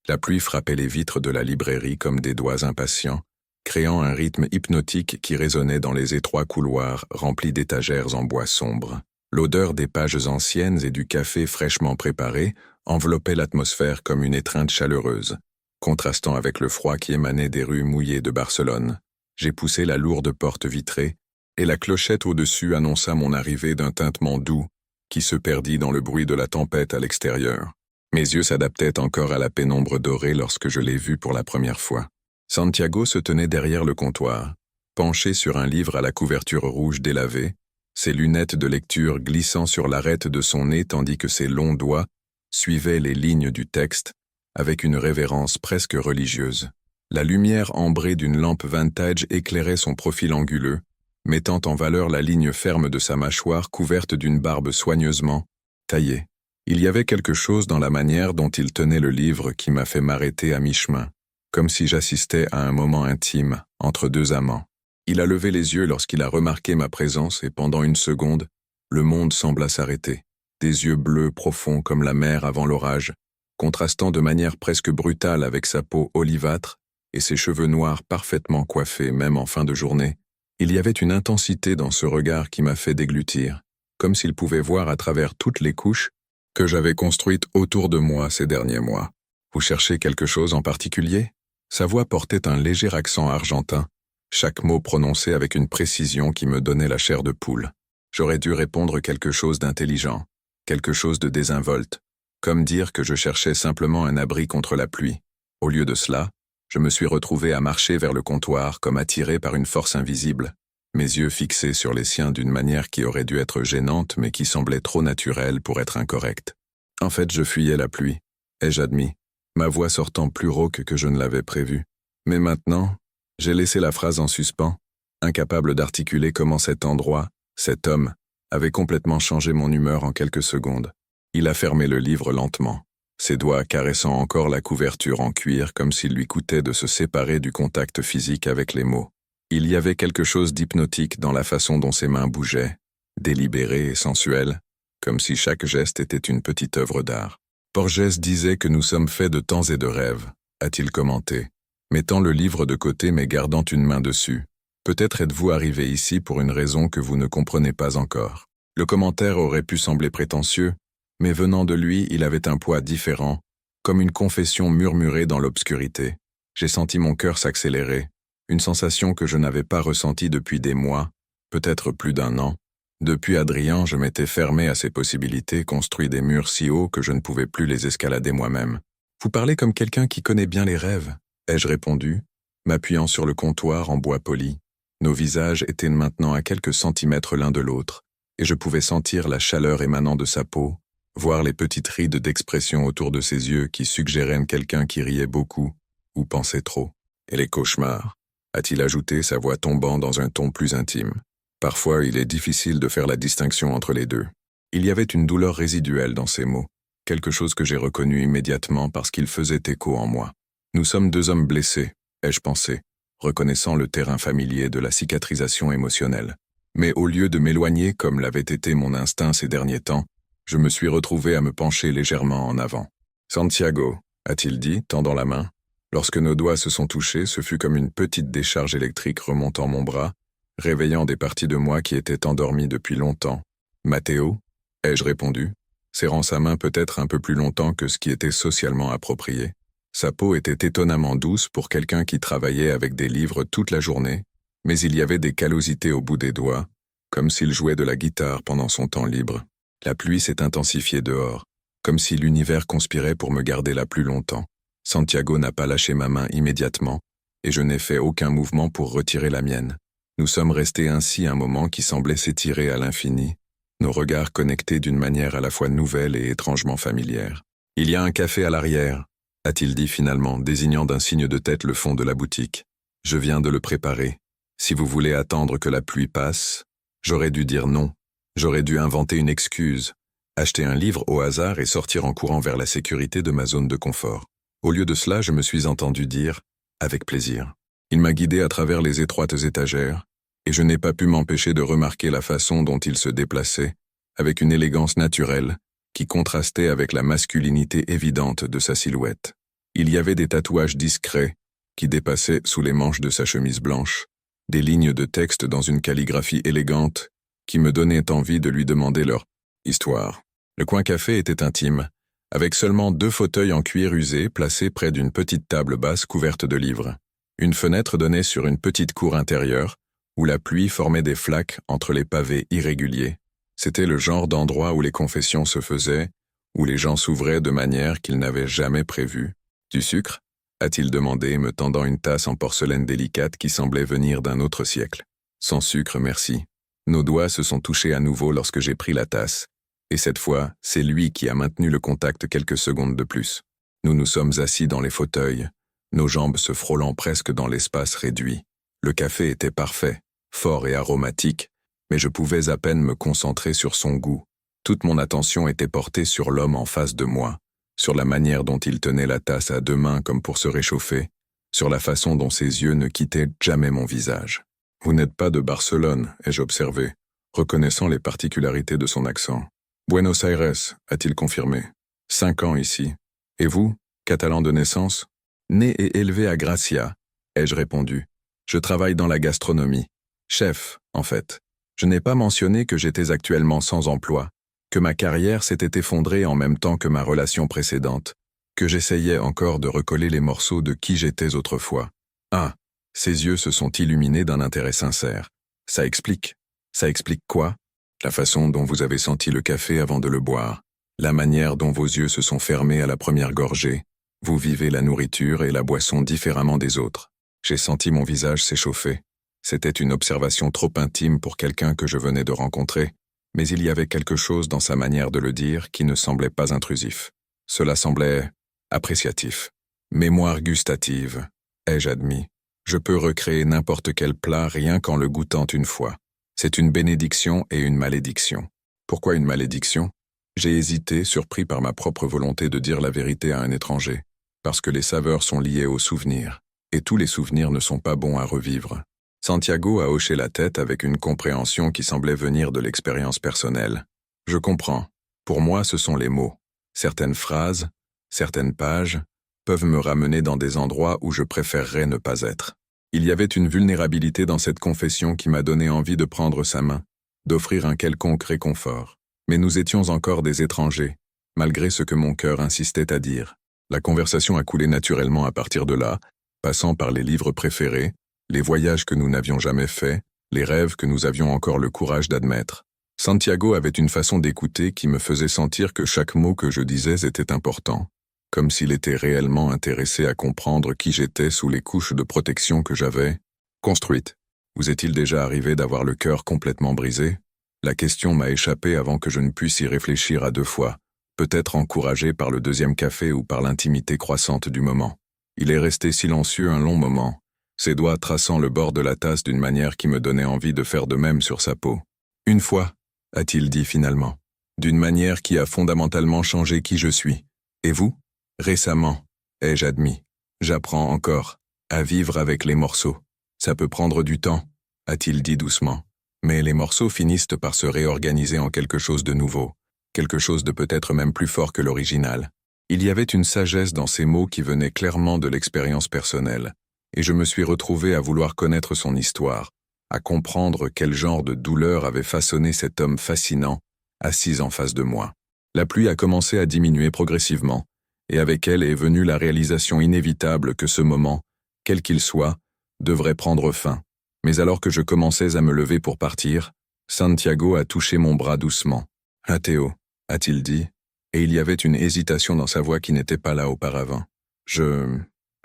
La pluie frappait les vitres de la librairie comme des doigts impatients, créant un rythme hypnotique qui résonnait dans les étroits couloirs remplis d'étagères en bois sombre. L'odeur des pages anciennes et du café fraîchement préparé enveloppait l'atmosphère comme une étreinte chaleureuse, contrastant avec le froid qui émanait des rues mouillées de Barcelone. J'ai poussé la lourde porte vitrée, et la clochette au-dessus annonça mon arrivée d'un tintement doux qui se perdit dans le bruit de la tempête à l'extérieur. Mes yeux s'adaptaient encore à la pénombre dorée lorsque je l'ai vu pour la première fois. Santiago se tenait derrière le comptoir, penché sur un livre à la couverture rouge délavée, ses lunettes de lecture glissant sur l'arête de son nez tandis que ses longs doigts suivaient les lignes du texte avec une révérence presque religieuse. La lumière ambrée d'une lampe vintage éclairait son profil anguleux, mettant en valeur la ligne ferme de sa mâchoire couverte d'une barbe soigneusement taillée. Il y avait quelque chose dans la manière dont il tenait le livre qui m'a fait m'arrêter à mi-chemin, comme si j'assistais à un moment intime entre deux amants. Il a levé les yeux lorsqu'il a remarqué ma présence et pendant une seconde, le monde sembla s'arrêter. Des yeux bleus profonds comme la mer avant l'orage, contrastant de manière presque brutale avec sa peau olivâtre et ses cheveux noirs parfaitement coiffés même en fin de journée. Il y avait une intensité dans ce regard qui m'a fait déglutir, comme s'il pouvait voir à travers toutes les couches que j'avais construites autour de moi ces derniers mois. Vous cherchez quelque chose en particulier? Sa voix portait un léger accent argentin, chaque mot prononcé avec une précision qui me donnait la chair de poule. J'aurais dû répondre quelque chose d'intelligent, quelque chose de désinvolte, comme dire que je cherchais simplement un abri contre la pluie. Au lieu de cela, je me suis retrouvé à marcher vers le comptoir comme attiré par une force invisible, mes yeux fixés sur les siens d'une manière qui aurait dû être gênante mais qui semblait trop naturelle pour être incorrecte. En fait, je fuyais la pluie, ai-je admis, ma voix sortant plus rauque que je ne l'avais prévu. Mais maintenant, j'ai laissé la phrase en suspens, incapable d'articuler comment cet endroit, cet homme, avait complètement changé mon humeur en quelques secondes. Il a fermé le livre lentement, ses doigts caressant encore la couverture en cuir comme s'il lui coûtait de se séparer du contact physique avec les mots. Il y avait quelque chose d'hypnotique dans la façon dont ses mains bougeaient, délibérées et sensuelles, comme si chaque geste était une petite œuvre d'art. Borges disait que nous sommes faits de temps et de rêves, a-t-il commenté, mettant le livre de côté mais gardant une main dessus. Peut-être êtes-vous arrivé ici pour une raison que vous ne comprenez pas encore. Le commentaire aurait pu sembler prétentieux, mais venant de lui, il avait un poids différent, comme une confession murmurée dans l'obscurité. J'ai senti mon cœur s'accélérer, une sensation que je n'avais pas ressentie depuis des mois, peut-être plus d'un an. Depuis Adrien, je m'étais fermé à ces possibilités, construit des murs si hauts que je ne pouvais plus les escalader moi-même. Vous parlez comme quelqu'un qui connaît bien les rêves, ai-je répondu, m'appuyant sur le comptoir en bois poli. Nos visages étaient maintenant à quelques centimètres l'un de l'autre, et je pouvais sentir la chaleur émanant de sa peau, voir les petites rides d'expression autour de ses yeux qui suggéraient quelqu'un qui riait beaucoup ou pensait trop. Et les cauchemars, a-t-il ajouté, sa voix tombant dans un ton plus intime. Parfois, il est difficile de faire la distinction entre les deux. Il y avait une douleur résiduelle dans ces mots, quelque chose que j'ai reconnu immédiatement parce qu'il faisait écho en moi. Nous sommes deux hommes blessés, ai-je pensé, reconnaissant le terrain familier de la cicatrisation émotionnelle. Mais au lieu de m'éloigner comme l'avait été mon instinct ces derniers temps, je me suis retrouvé à me pencher légèrement en avant. « Santiago », a-t-il dit, tendant la main. Lorsque nos doigts se sont touchés, ce fut comme une petite décharge électrique remontant mon bras, réveillant des parties de moi qui étaient endormies depuis longtemps. « Matteo » ai-je répondu, serrant sa main peut-être un peu plus longtemps que ce qui était socialement approprié. Sa peau était étonnamment douce pour quelqu'un qui travaillait avec des livres toute la journée, mais il y avait des callosités au bout des doigts, comme s'il jouait de la guitare pendant son temps libre. La pluie s'est intensifiée dehors, comme si l'univers conspirait pour me garder là plus longtemps. Santiago n'a pas lâché ma main immédiatement, et je n'ai fait aucun mouvement pour retirer la mienne. Nous sommes restés ainsi un moment qui semblait s'étirer à l'infini, nos regards connectés d'une manière à la fois nouvelle et étrangement familière. « Il y a un café à l'arrière », a-t-il dit finalement, désignant d'un signe de tête le fond de la boutique. « Je viens de le préparer. Si vous voulez attendre que la pluie passe, j'aurais dû dire non. J'aurais dû inventer une excuse, acheter un livre au hasard et sortir en courant vers la sécurité de ma zone de confort. Au lieu de cela, je me suis entendu dire « avec plaisir ». Il m'a guidé à travers les étroites étagères, et je n'ai pas pu m'empêcher de remarquer la façon dont il se déplaçait, avec une élégance naturelle, qui contrastait avec la masculinité évidente de sa silhouette. Il y avait des tatouages discrets qui dépassaient sous les manches de sa chemise blanche, des lignes de texte dans une calligraphie élégante qui me donnaient envie de lui demander leur histoire. Le coin café était intime, avec seulement 2 fauteuils en cuir usé placés près d'une petite table basse couverte de livres. Une fenêtre donnait sur une petite cour intérieure, où la pluie formait des flaques entre les pavés irréguliers. C'était le genre d'endroit où les confessions se faisaient, où les gens s'ouvraient de manière qu'ils n'avaient jamais prévue. « Du sucre » a-t-il demandé, me tendant une tasse en porcelaine délicate qui semblait venir d'un autre siècle. « Sans sucre, merci. » Nos doigts se sont touchés à nouveau lorsque j'ai pris la tasse, et cette fois, c'est lui qui a maintenu le contact quelques secondes de plus. Nous nous sommes assis dans les fauteuils, nos jambes se frôlant presque dans l'espace réduit. Le café était parfait, fort et aromatique, mais je pouvais à peine me concentrer sur son goût. Toute mon attention était portée sur l'homme en face de moi, sur la manière dont il tenait la tasse à 2 mains comme pour se réchauffer, sur la façon dont ses yeux ne quittaient jamais mon visage. « Vous n'êtes pas de Barcelone », ai-je observé, reconnaissant les particularités de son accent. « Buenos Aires », a-t-il confirmé. « 5 ans ici. Et vous, catalan de naissance ?»« Né et élevé à Gracia », ai-je répondu. « Je travaille dans la gastronomie. Chef, en fait. Je n'ai pas mentionné que j'étais actuellement sans emploi, que ma carrière s'était effondrée en même temps que ma relation précédente, que j'essayais encore de recoller les morceaux de qui j'étais autrefois. Ah, ses yeux se sont illuminés d'un intérêt sincère. Ça explique. Ça explique quoi? La façon dont vous avez senti le café avant de le boire, la manière dont vos yeux se sont fermés à la première gorgée. Vous vivez la nourriture et la boisson différemment des autres. J'ai senti mon visage s'échauffer. C'était une observation trop intime pour quelqu'un que je venais de rencontrer, mais il y avait quelque chose dans sa manière de le dire qui ne semblait pas intrusif. Cela semblait appréciatif. Mémoire gustative, ai-je admis. Je peux recréer n'importe quel plat rien qu'en le goûtant une fois. C'est une bénédiction et une malédiction. Pourquoi une malédiction? J'ai hésité, surpris par ma propre volonté de dire la vérité à un étranger. Parce que les saveurs sont liées aux souvenirs, et tous les souvenirs ne sont pas bons à revivre. Santiago a hoché la tête avec une compréhension qui semblait venir de l'expérience personnelle. Je comprends. Pour moi, ce sont les mots. Certaines phrases, certaines pages, peuvent me ramener dans des endroits où je préférerais ne pas être. Il y avait une vulnérabilité dans cette confession qui m'a donné envie de prendre sa main, d'offrir un quelconque réconfort. Mais nous étions encore des étrangers, malgré ce que mon cœur insistait à dire. La conversation a coulé naturellement à partir de là, passant par les livres préférés, les voyages que nous n'avions jamais faits, les rêves que nous avions encore le courage d'admettre. Santiago avait une façon d'écouter qui me faisait sentir que chaque mot que je disais était important, comme s'il était réellement intéressé à comprendre qui j'étais sous les couches de protection que j'avais construites. Vous est-il déjà arrivé d'avoir le cœur complètement brisé? La question m'a échappé avant que je ne puisse y réfléchir à 2 fois, peut-être encouragé par le 2e café ou par l'intimité croissante du moment. Il est resté silencieux un long moment, ses doigts traçant le bord de la tasse d'une manière qui me donnait envie de faire de même sur sa peau. « Une fois », a-t-il dit finalement, « d'une manière qui a fondamentalement changé qui je suis. Et vous ? Récemment, ai-je admis. J'apprends encore à vivre avec les morceaux. Ça peut prendre du temps, a-t-il dit doucement. Mais les morceaux finissent par se réorganiser en quelque chose de nouveau, quelque chose de peut-être même plus fort que l'original. Il y avait une sagesse dans ces mots qui venaient clairement de l'expérience personnelle, et je me suis retrouvé à vouloir connaître son histoire, à comprendre quel genre de douleur avait façonné cet homme fascinant, assis en face de moi. La pluie a commencé à diminuer progressivement, et avec elle est venue la réalisation inévitable que ce moment, quel qu'il soit, devrait prendre fin. Mais alors que je commençais à me lever pour partir, Santiago a touché mon bras doucement. « Ah Théo », a-t-il dit, et il y avait une hésitation dans sa voix qui n'était pas là auparavant. Je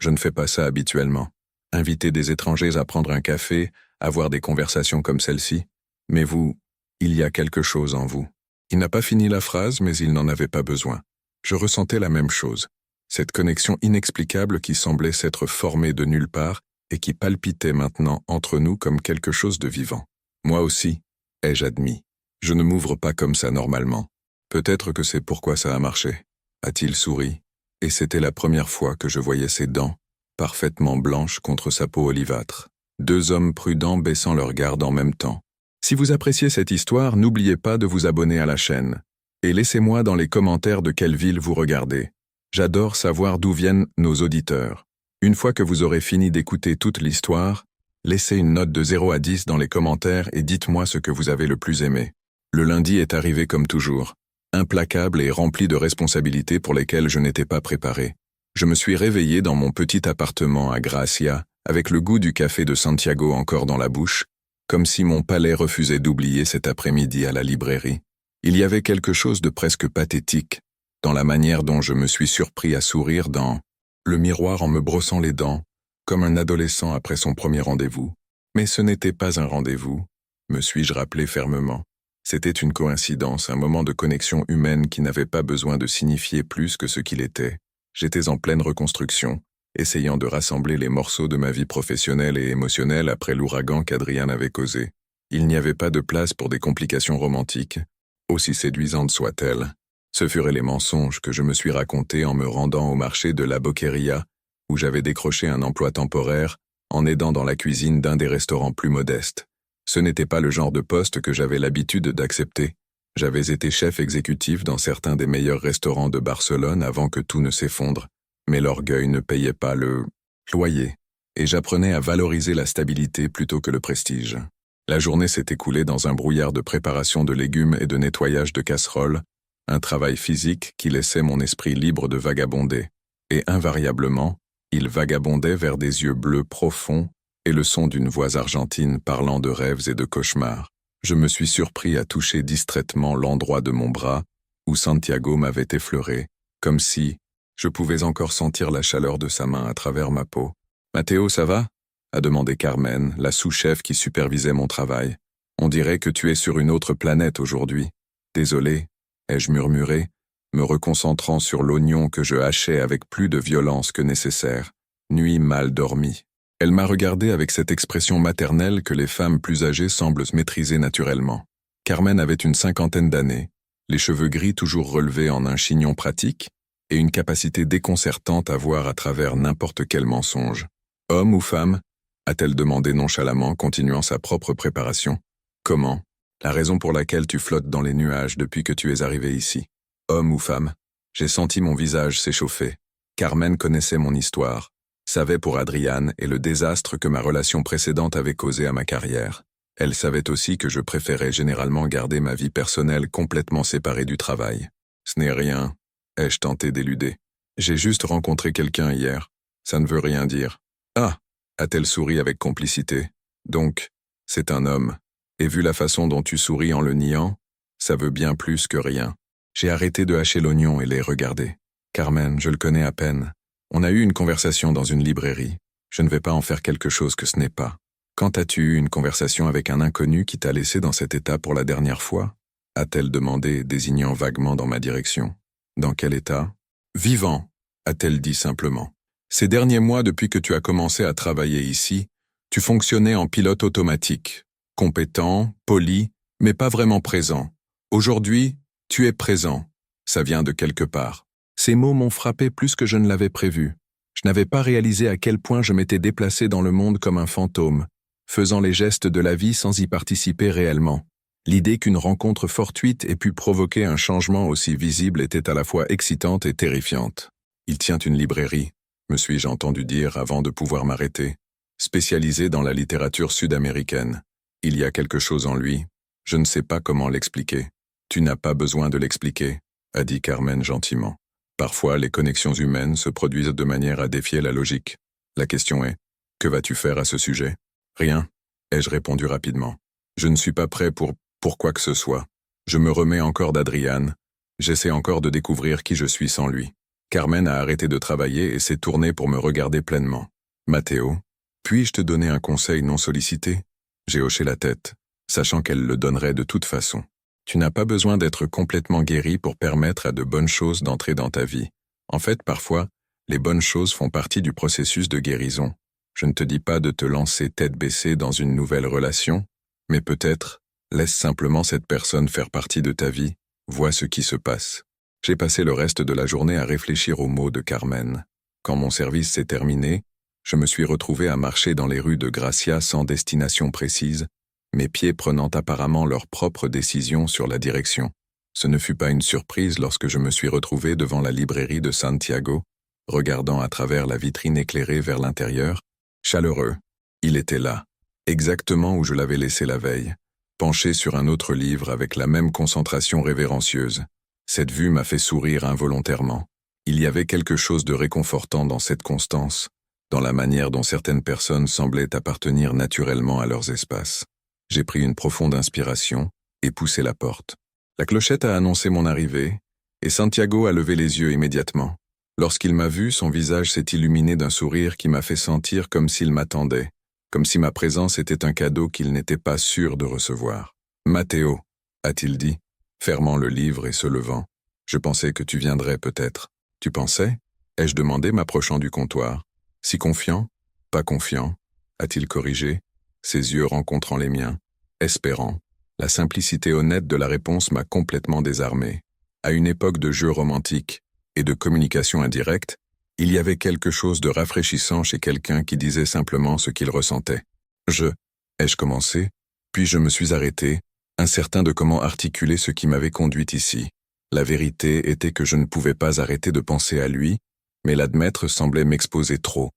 ne fais pas ça habituellement. Inviter des étrangers à prendre un café, avoir des conversations comme celle-ci. Mais vous, il y a quelque chose en vous. Il n'a pas fini la phrase, mais il n'en avait pas besoin. Je ressentais la même chose. Cette connexion inexplicable qui semblait s'être formée de nulle part et qui palpitait maintenant entre nous comme quelque chose de vivant. Moi aussi, ai-je admis. Je ne m'ouvre pas comme ça normalement. Peut-être que c'est pourquoi ça a marché, a-t-il souri, et c'était la première fois que je voyais ses dents, parfaitement blanches contre sa peau olivâtre. 2 hommes prudents baissant leur garde en même temps. Si vous appréciez cette histoire, n'oubliez pas de vous abonner à la chaîne. Et laissez-moi dans les commentaires de quelle ville vous regardez. J'adore savoir d'où viennent nos auditeurs. Une fois que vous aurez fini d'écouter toute l'histoire, laissez une note de 0 à 10 dans les commentaires et dites-moi ce que vous avez le plus aimé. Le lundi est arrivé comme toujours, implacable et rempli de responsabilités pour lesquelles je n'étais pas préparé. Je me suis réveillé dans mon petit appartement à Gracia, avec le goût du café de Santiago encore dans la bouche, comme si mon palais refusait d'oublier cet après-midi à la librairie. Il y avait quelque chose de presque pathétique dans la manière dont je me suis surpris à sourire dans le miroir en me brossant les dents, comme un adolescent après son premier rendez-vous. Mais ce n'était pas un rendez-vous, me suis-je rappelé fermement. C'était une coïncidence, un moment de connexion humaine qui n'avait pas besoin de signifier plus que ce qu'il était. J'étais en pleine reconstruction, essayant de rassembler les morceaux de ma vie professionnelle et émotionnelle après l'ouragan qu'Adriane avait causé. Il n'y avait pas de place pour des complications romantiques, aussi séduisantes soient-elles. Ce furent les mensonges que je me suis racontés en me rendant au marché de la Boqueria, où j'avais décroché un emploi temporaire, en aidant dans la cuisine d'un des restaurants plus modestes. Ce n'était pas le genre de poste que j'avais l'habitude d'accepter. J'avais été chef exécutif dans certains des meilleurs restaurants de Barcelone avant que tout ne s'effondre, mais l'orgueil ne payait pas le loyer, et j'apprenais à valoriser la stabilité plutôt que le prestige. La journée s'est écoulée dans un brouillard de préparation de légumes et de nettoyage de casseroles, un travail physique qui laissait mon esprit libre de vagabonder, et invariablement, il vagabondait vers des yeux bleus profonds et le son d'une voix argentine parlant de rêves et de cauchemars. Je me suis surpris à toucher distraitement l'endroit de mon bras où Santiago m'avait effleuré, comme si je pouvais encore sentir la chaleur de sa main à travers ma peau. « Mathéo, ça va ?» a demandé Carmen, la sous-chef qui supervisait mon travail. « On dirait que tu es sur une autre planète aujourd'hui. »« Désolé » ai-je murmuré, me reconcentrant sur l'oignon que je hachais avec plus de violence que nécessaire. Nuit mal dormie. Elle m'a regardé avec cette expression maternelle que les femmes plus âgées semblent maîtriser naturellement. Carmen avait une 50aine d'années, les cheveux gris toujours relevés en un chignon pratique, et une capacité déconcertante à voir à travers n'importe quel mensonge. « Homme ou femme ?» a-t-elle demandé nonchalamment, continuant sa propre préparation. « Comment ? La raison pour laquelle tu flottes dans les nuages depuis que tu es arrivé ici. Homme ou femme ?» J'ai senti mon visage s'échauffer. Carmen connaissait mon histoire, savait pour Adriane et le désastre que ma relation précédente avait causé à ma carrière. Elle savait aussi que je préférais généralement garder ma vie personnelle complètement séparée du travail. « Ce n'est rien », ai-je tenté d'éluder. « J'ai juste rencontré quelqu'un hier. Ça ne veut rien dire. »« Ah !» a-t-elle souri avec complicité. « Donc, c'est un homme. Et vu la façon dont tu souris en le niant, ça veut bien plus que rien. » J'ai arrêté de hacher l'oignon et les regarder. « Carmen, je le connais à peine. On a eu une conversation dans une librairie. Je ne vais pas en faire quelque chose que ce n'est pas. Quand as-tu eu une conversation avec un inconnu qui t'a laissé dans cet état pour la dernière fois ?» a-t-elle demandé, désignant vaguement dans ma direction. « Dans quel état ?»« Vivant », a-t-elle dit simplement. « Ces derniers mois, depuis que tu as commencé à travailler ici, tu fonctionnais en pilote automatique, compétent, poli, mais pas vraiment présent. Aujourd'hui, tu es présent. Ça vient de quelque part. » Ces mots m'ont frappé plus que je ne l'avais prévu. Je n'avais pas réalisé à quel point je m'étais déplacé dans le monde comme un fantôme, faisant les gestes de la vie sans y participer réellement. L'idée qu'une rencontre fortuite ait pu provoquer un changement aussi visible était à la fois excitante et terrifiante. « Il tient une librairie », me suis-je entendu dire avant de pouvoir m'arrêter, spécialisée dans la littérature sud-américaine. Il y a quelque chose en lui, je ne sais pas comment l'expliquer. « Tu n'as pas besoin de l'expliquer », a dit Carmen gentiment. Parfois, les connexions humaines se produisent de manière à défier la logique. La question est, que vas-tu faire à ce sujet ? Rien, ai-je répondu rapidement. Je ne suis pas prêt pour quoi que ce soit. Je me remets encore d'Adriane. J'essaie encore de découvrir qui je suis sans lui. Carmen a arrêté de travailler et s'est tournée pour me regarder pleinement. Mathéo, puis-je te donner un conseil non sollicité ? J'ai hoché la tête, sachant qu'elle le donnerait de toute façon. Tu n'as pas besoin d'être complètement guéri pour permettre à de bonnes choses d'entrer dans ta vie. En fait, parfois, les bonnes choses font partie du processus de guérison. Je ne te dis pas de te lancer tête baissée dans une nouvelle relation, mais peut-être, laisse simplement cette personne faire partie de ta vie, vois ce qui se passe. J'ai passé le reste de la journée à réfléchir aux mots de Carmen. Quand mon service s'est terminé, je me suis retrouvé à marcher dans les rues de Gracia sans destination précise, mes pieds prenant apparemment leur propre décision sur la direction. Ce ne fut pas une surprise lorsque je me suis retrouvé devant la librairie de Santiago, regardant à travers la vitrine éclairée vers l'intérieur, chaleureux. Il était là, exactement où je l'avais laissé la veille, penché sur un autre livre avec la même concentration révérencieuse. Cette vue m'a fait sourire involontairement. Il y avait quelque chose de réconfortant dans cette constance, dans la manière dont certaines personnes semblaient appartenir naturellement à leurs espaces. J'ai pris une profonde inspiration et poussé la porte. La clochette a annoncé mon arrivée, et Santiago a levé les yeux immédiatement. Lorsqu'il m'a vu, son visage s'est illuminé d'un sourire qui m'a fait sentir comme s'il m'attendait, comme si ma présence était un cadeau qu'il n'était pas sûr de recevoir. « Matteo » a-t-il dit, fermant le livre et se levant. « Je pensais que tu viendrais peut-être. »« Tu pensais » ai-je demandé, m'approchant du comptoir. « Si confiant ?»« Pas confiant » a-t-il corrigé, ses yeux rencontrant les miens. « Espérant » La simplicité honnête de la réponse m'a complètement désarmé. À une époque de jeux romantiques et de communication indirecte, il y avait quelque chose de rafraîchissant chez quelqu'un qui disait simplement ce qu'il ressentait. Ai-je commencé, puis je me suis arrêté, incertain de comment articuler ce qui m'avait conduit ici. La vérité était que je ne pouvais pas arrêter de penser à lui, mais l'admettre semblait m'exposer trop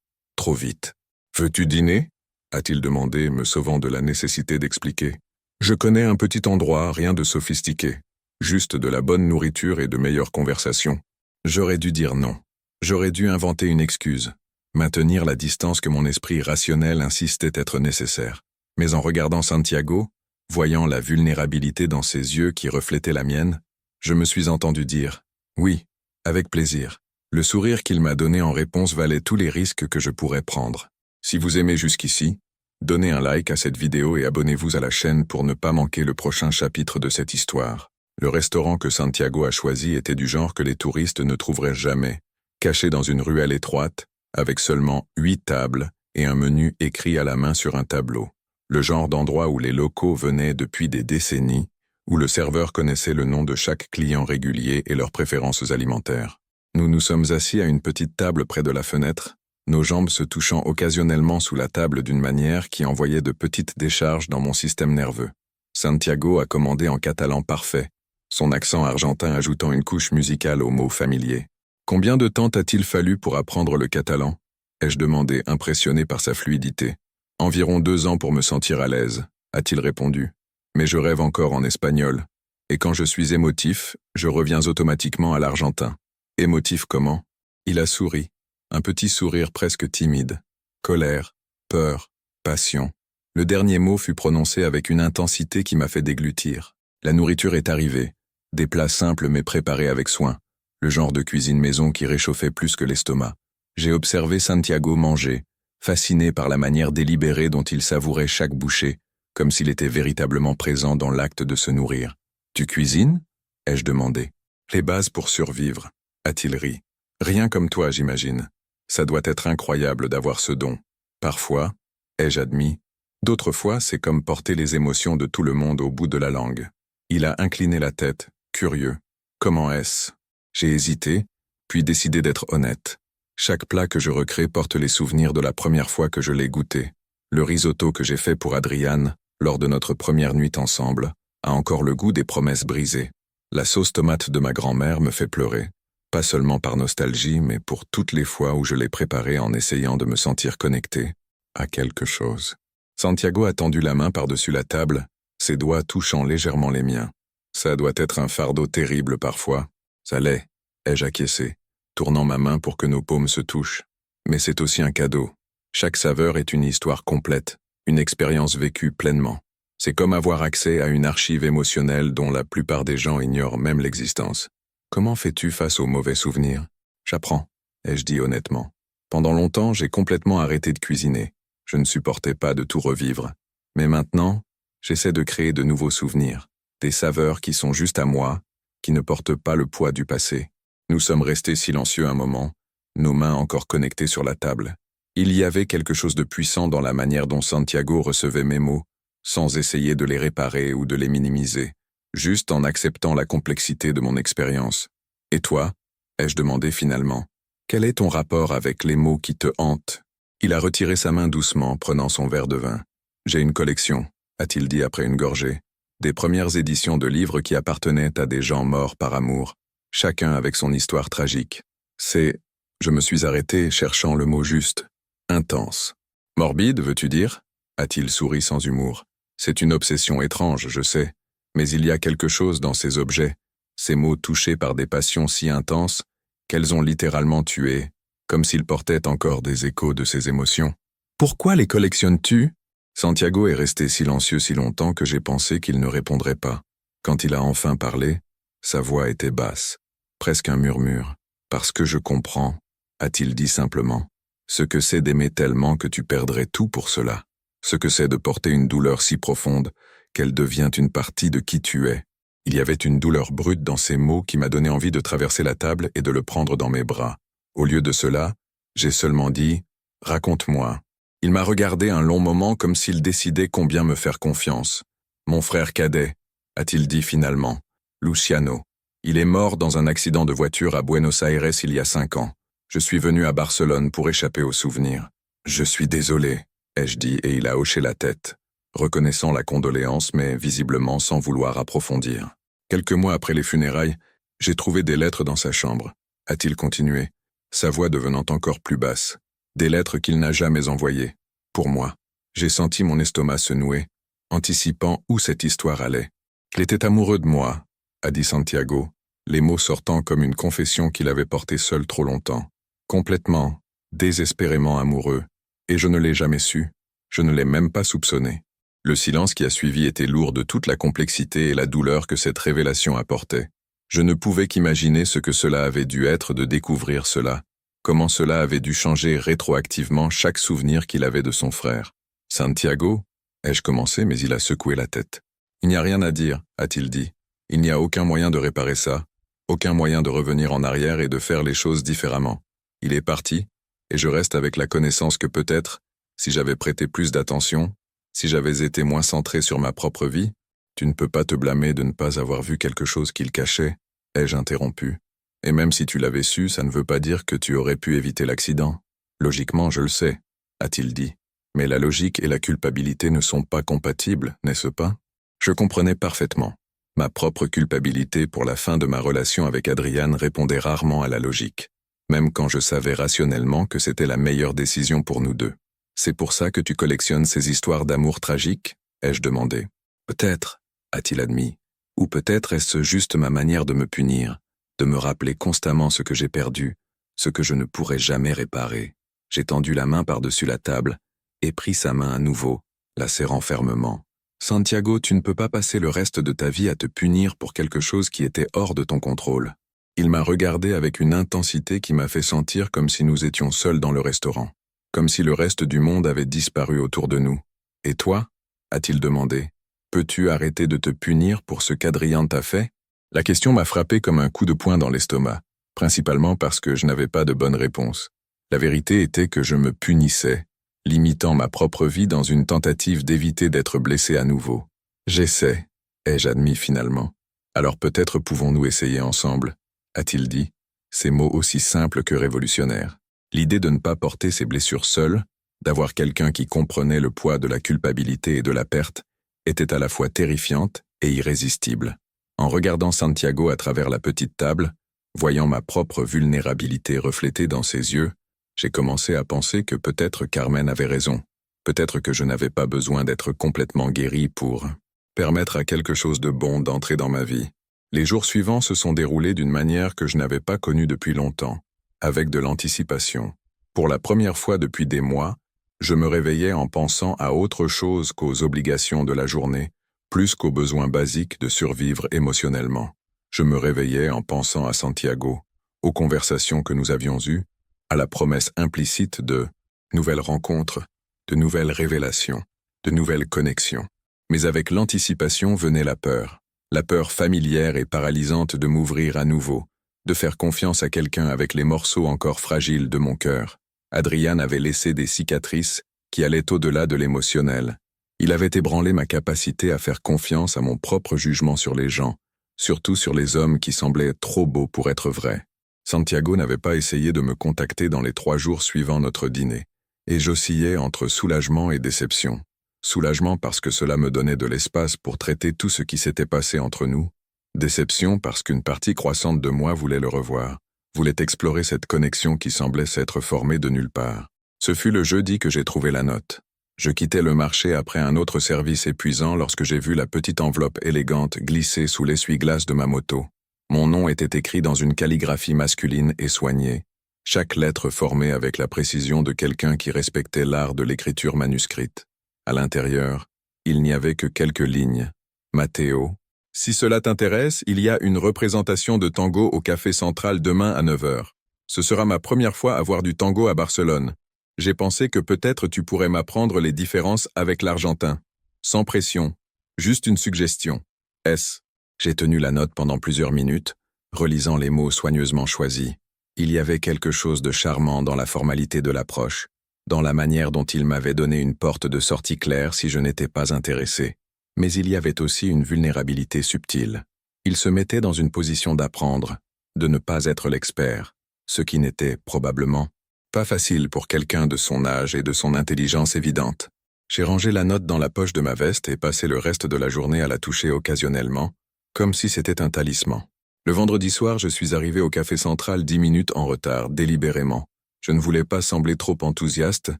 vite. « Veux-tu dîner » a-t-il demandé, me sauvant de la nécessité d'expliquer. « Je connais un petit endroit, rien de sophistiqué. Juste de la bonne nourriture et de meilleures conversations. » J'aurais dû dire non. J'aurais dû inventer une excuse, maintenir la distance que mon esprit rationnel insistait être nécessaire. Mais en regardant Santiago, voyant la vulnérabilité dans ses yeux qui reflétaient la mienne, je me suis entendu dire « oui, avec plaisir ». Le sourire qu'il m'a donné en réponse valait tous les risques que je pourrais prendre. Si vous aimez jusqu'ici, donnez un like à cette vidéo et abonnez-vous à la chaîne pour ne pas manquer le prochain chapitre de cette histoire. Le restaurant que Santiago a choisi était du genre que les touristes ne trouveraient jamais, caché dans une ruelle étroite, avec seulement 8 tables et un menu écrit à la main sur un tableau. Le genre d'endroit où les locaux venaient depuis des décennies, où le serveur connaissait le nom de chaque client régulier et leurs préférences alimentaires. Nous nous sommes assis à une petite table près de la fenêtre, nos jambes se touchant occasionnellement sous la table d'une manière qui envoyait de petites décharges dans mon système nerveux. Santiago a commandé en catalan parfait, son accent argentin ajoutant une couche musicale aux mots familiers. « Combien de temps t'a-t-il fallu pour apprendre le catalan » ai-je demandé, impressionné par sa fluidité. « Environ 2 ans pour me sentir à l'aise » a-t-il répondu. « Mais je rêve encore en espagnol. Et quand je suis émotif, je reviens automatiquement à l'argentin. » Émotif comment ? Il a souri, un petit sourire presque timide. Colère, peur, passion. Le dernier mot fut prononcé avec une intensité qui m'a fait déglutir. La nourriture est arrivée, des plats simples mais préparés avec soin, le genre de cuisine maison qui réchauffait plus que l'estomac. J'ai observé Santiago manger, fasciné par la manière délibérée dont il savourait chaque bouchée, comme s'il était véritablement présent dans l'acte de se nourrir. « Tu cuisines » ai-je demandé. « Les bases pour survivre » a-t-il ri. « Rien comme toi, j'imagine. Ça doit être incroyable d'avoir ce don. Parfois, ai-je admis, d'autres fois, c'est comme porter les émotions de tout le monde au bout de la langue. » Il a incliné la tête, curieux. « Comment est-ce » J'ai hésité, puis décidé d'être honnête. Chaque plat que je recrée porte les souvenirs de la première fois que je l'ai goûté. Le risotto que j'ai fait pour Adriane, lors de notre première nuit ensemble, a encore le goût des promesses brisées. La sauce tomate de ma grand-mère me fait pleurer. Pas seulement par nostalgie, mais pour toutes les fois où je l'ai préparée en essayant de me sentir connecté à quelque chose. Santiago a tendu la main par-dessus la table, ses doigts touchant légèrement les miens. Ça doit être un fardeau terrible parfois. Ça l'est, ai-je acquiescé, tournant ma main pour que nos paumes se touchent. Mais c'est aussi un cadeau. Chaque saveur est une histoire complète, une expérience vécue pleinement. C'est comme avoir accès à une archive émotionnelle dont la plupart des gens ignorent même l'existence. Comment fais-tu face aux mauvais souvenirs ? J'apprends, ai-je dit honnêtement. Pendant longtemps, j'ai complètement arrêté de cuisiner. Je ne supportais pas de tout revivre. Mais maintenant, j'essaie de créer de nouveaux souvenirs, des saveurs qui sont juste à moi, qui ne portent pas le poids du passé. Nous sommes restés silencieux un moment, nos mains encore connectées sur la table. Il y avait quelque chose de puissant dans la manière dont Santiago recevait mes mots, sans essayer de les réparer ou de les minimiser, juste en acceptant la complexité de mon expérience. « Et toi ?» ai-je demandé finalement. « Quel est ton rapport avec les mots qui te hantent ?» Il a retiré sa main doucement, prenant son verre de vin. « J'ai une collection » a-t-il dit après une gorgée. Des premières éditions de livres qui appartenaient à des gens morts par amour, chacun avec son histoire tragique. C'est, je me suis arrêté cherchant le mot juste, intense. Morbide, veux-tu dire? A-t-il souri sans humour. C'est une obsession étrange, je sais, mais il y a quelque chose dans ces objets, ces mots touchés par des passions si intenses qu'elles ont littéralement tué, comme s'ils portaient encore des échos de ces émotions. Pourquoi les collectionnes-tu? Santiago est resté silencieux si longtemps que j'ai pensé qu'il ne répondrait pas. Quand il a enfin parlé, sa voix était basse, presque un murmure. Parce que je comprends, a-t-il dit simplement, ce que c'est d'aimer tellement que tu perdrais tout pour cela. Ce que c'est de porter une douleur si profonde qu'elle devient une partie de qui tu es. Il y avait une douleur brute dans ces mots qui m'a donné envie de traverser la table et de le prendre dans mes bras. Au lieu de cela, j'ai seulement dit « Raconte-moi ». Il m'a regardé un long moment comme s'il décidait combien me faire confiance. « Mon frère cadet », a-t-il dit finalement, « Luciano. Il est mort dans un accident de voiture à Buenos Aires il y a 5 ans. Je suis venu à Barcelone pour échapper aux souvenirs. Je suis désolé, ai-je dit et il a hoché la tête, reconnaissant la condoléance mais visiblement sans vouloir approfondir. Quelques mois après les funérailles, j'ai trouvé des lettres dans sa chambre, a-t-il continué, sa voix devenant encore plus basse. Des lettres qu'il n'a jamais envoyées. Pour moi, j'ai senti mon estomac se nouer, anticipant où cette histoire allait. Il était amoureux de moi, a dit Santiago, les mots sortant comme une confession qu'il avait portée seul trop longtemps. Complètement, désespérément amoureux, et je ne l'ai jamais su, je ne l'ai même pas soupçonné. Le silence qui a suivi était lourd de toute la complexité et la douleur que cette révélation apportait. Je ne pouvais qu'imaginer ce que cela avait dû être de découvrir cela, comment cela avait dû changer rétroactivement chaque souvenir qu'il avait de son frère. « Santiago » ai-je commencé, mais il a secoué la tête. « Il n'y a rien à dire, a-t-il dit. Il n'y a aucun moyen de réparer ça, aucun moyen de revenir en arrière et de faire les choses différemment. Il est parti, et je reste avec la connaissance que peut-être, si j'avais prêté plus d'attention, si j'avais été moins centré sur ma propre vie, tu ne peux pas te blâmer de ne pas avoir vu quelque chose qu'il cachait, ai-je interrompu. Et même si tu l'avais su, ça ne veut pas dire que tu aurais pu éviter l'accident. Logiquement, je le sais, a-t-il dit. Mais la logique et la culpabilité ne sont pas compatibles, n'est-ce pas? Je comprenais parfaitement. Ma propre culpabilité pour la fin de ma relation avec Adriane répondait rarement à la logique, même quand je savais rationnellement que c'était la meilleure décision pour nous deux. C'est pour ça que tu collectionnes ces histoires d'amour tragiques? Ai-je demandé. Peut-être, a-t-il admis. Ou peut-être est-ce juste ma manière de me punir, de me rappeler constamment ce que j'ai perdu, ce que je ne pourrai jamais réparer. J'ai tendu la main par-dessus la table et pris sa main à nouveau, la serrant fermement. Santiago, tu ne peux pas passer le reste de ta vie à te punir pour quelque chose qui était hors de ton contrôle. Il m'a regardé avec une intensité qui m'a fait sentir comme si nous étions seuls dans le restaurant, comme si le reste du monde avait disparu autour de nous. Et toi? A-t-il demandé. Peux-tu arrêter de te punir pour ce qu'Adriane t'a fait? La question m'a frappé comme un coup de poing dans l'estomac, principalement parce que je n'avais pas de bonne réponse. La vérité était que je me punissais, limitant ma propre vie dans une tentative d'éviter d'être blessé à nouveau. J'essaie, ai-je admis finalement. Alors peut-être pouvons-nous essayer ensemble, a-t-il dit, ces mots aussi simples que révolutionnaires. L'idée de ne pas porter ses blessures seul, d'avoir quelqu'un qui comprenait le poids de la culpabilité et de la perte, était à la fois terrifiante et irrésistible. En regardant Santiago à travers la petite table, voyant ma propre vulnérabilité reflétée dans ses yeux, j'ai commencé à penser que peut-être Carmen avait raison. Peut-être que je n'avais pas besoin d'être complètement guéri pour permettre à quelque chose de bon d'entrer dans ma vie. Les jours suivants se sont déroulés d'une manière que je n'avais pas connue depuis longtemps, avec de l'anticipation. Pour la première fois depuis des mois, je me réveillais en pensant à autre chose qu'aux obligations de la journée, plus qu'aux besoins basiques de survivre émotionnellement. Je me réveillais en pensant à Santiago, aux conversations que nous avions eues, à la promesse implicite de nouvelles rencontres, de nouvelles révélations, de nouvelles connexions. Mais avec l'anticipation venait la peur familière et paralysante de m'ouvrir à nouveau, de faire confiance à quelqu'un avec les morceaux encore fragiles de mon cœur. Adriane avait laissé des cicatrices qui allaient au-delà de l'émotionnel. Il avait ébranlé ma capacité à faire confiance à mon propre jugement sur les gens, surtout sur les hommes qui semblaient trop beaux pour être vrais. Santiago n'avait pas essayé de me contacter dans les 3 jours suivant notre dîner, et j'oscillais entre soulagement et déception. Soulagement parce que cela me donnait de l'espace pour traiter tout ce qui s'était passé entre nous. Déception parce qu'une partie croissante de moi voulait le revoir, voulait explorer cette connexion qui semblait s'être formée de nulle part. Ce fut le jeudi que j'ai trouvé la note. Je quittais le marché après un autre service épuisant lorsque j'ai vu la petite enveloppe élégante glisser sous l'essuie-glace de ma moto. Mon nom était écrit dans une calligraphie masculine et soignée, chaque lettre formée avec la précision de quelqu'un qui respectait l'art de l'écriture manuscrite. À l'intérieur, il n'y avait que quelques lignes. Matteo. Si cela t'intéresse, il y a une représentation de tango au Café Central demain à 9h. Ce sera ma première fois à voir du tango à Barcelone. J'ai pensé que peut-être tu pourrais m'apprendre les différences avec l'argentin. Sans pression. Juste une suggestion. S. J'ai tenu la note pendant plusieurs minutes, relisant les mots soigneusement choisis. Il y avait quelque chose de charmant dans la formalité de l'approche, dans la manière dont il m'avait donné une porte de sortie claire si je n'étais pas intéressé. Mais il y avait aussi une vulnérabilité subtile. Il se mettait dans une position d'apprendre, de ne pas être l'expert, ce qui n'était, probablement, pas facile pour quelqu'un de son âge et de son intelligence évidente. J'ai rangé la note dans la poche de ma veste et passé le reste de la journée à la toucher occasionnellement, comme si c'était un talisman. Le vendredi soir, je suis arrivé au Café Central 10 minutes en retard, délibérément. Je ne voulais pas sembler trop enthousiaste,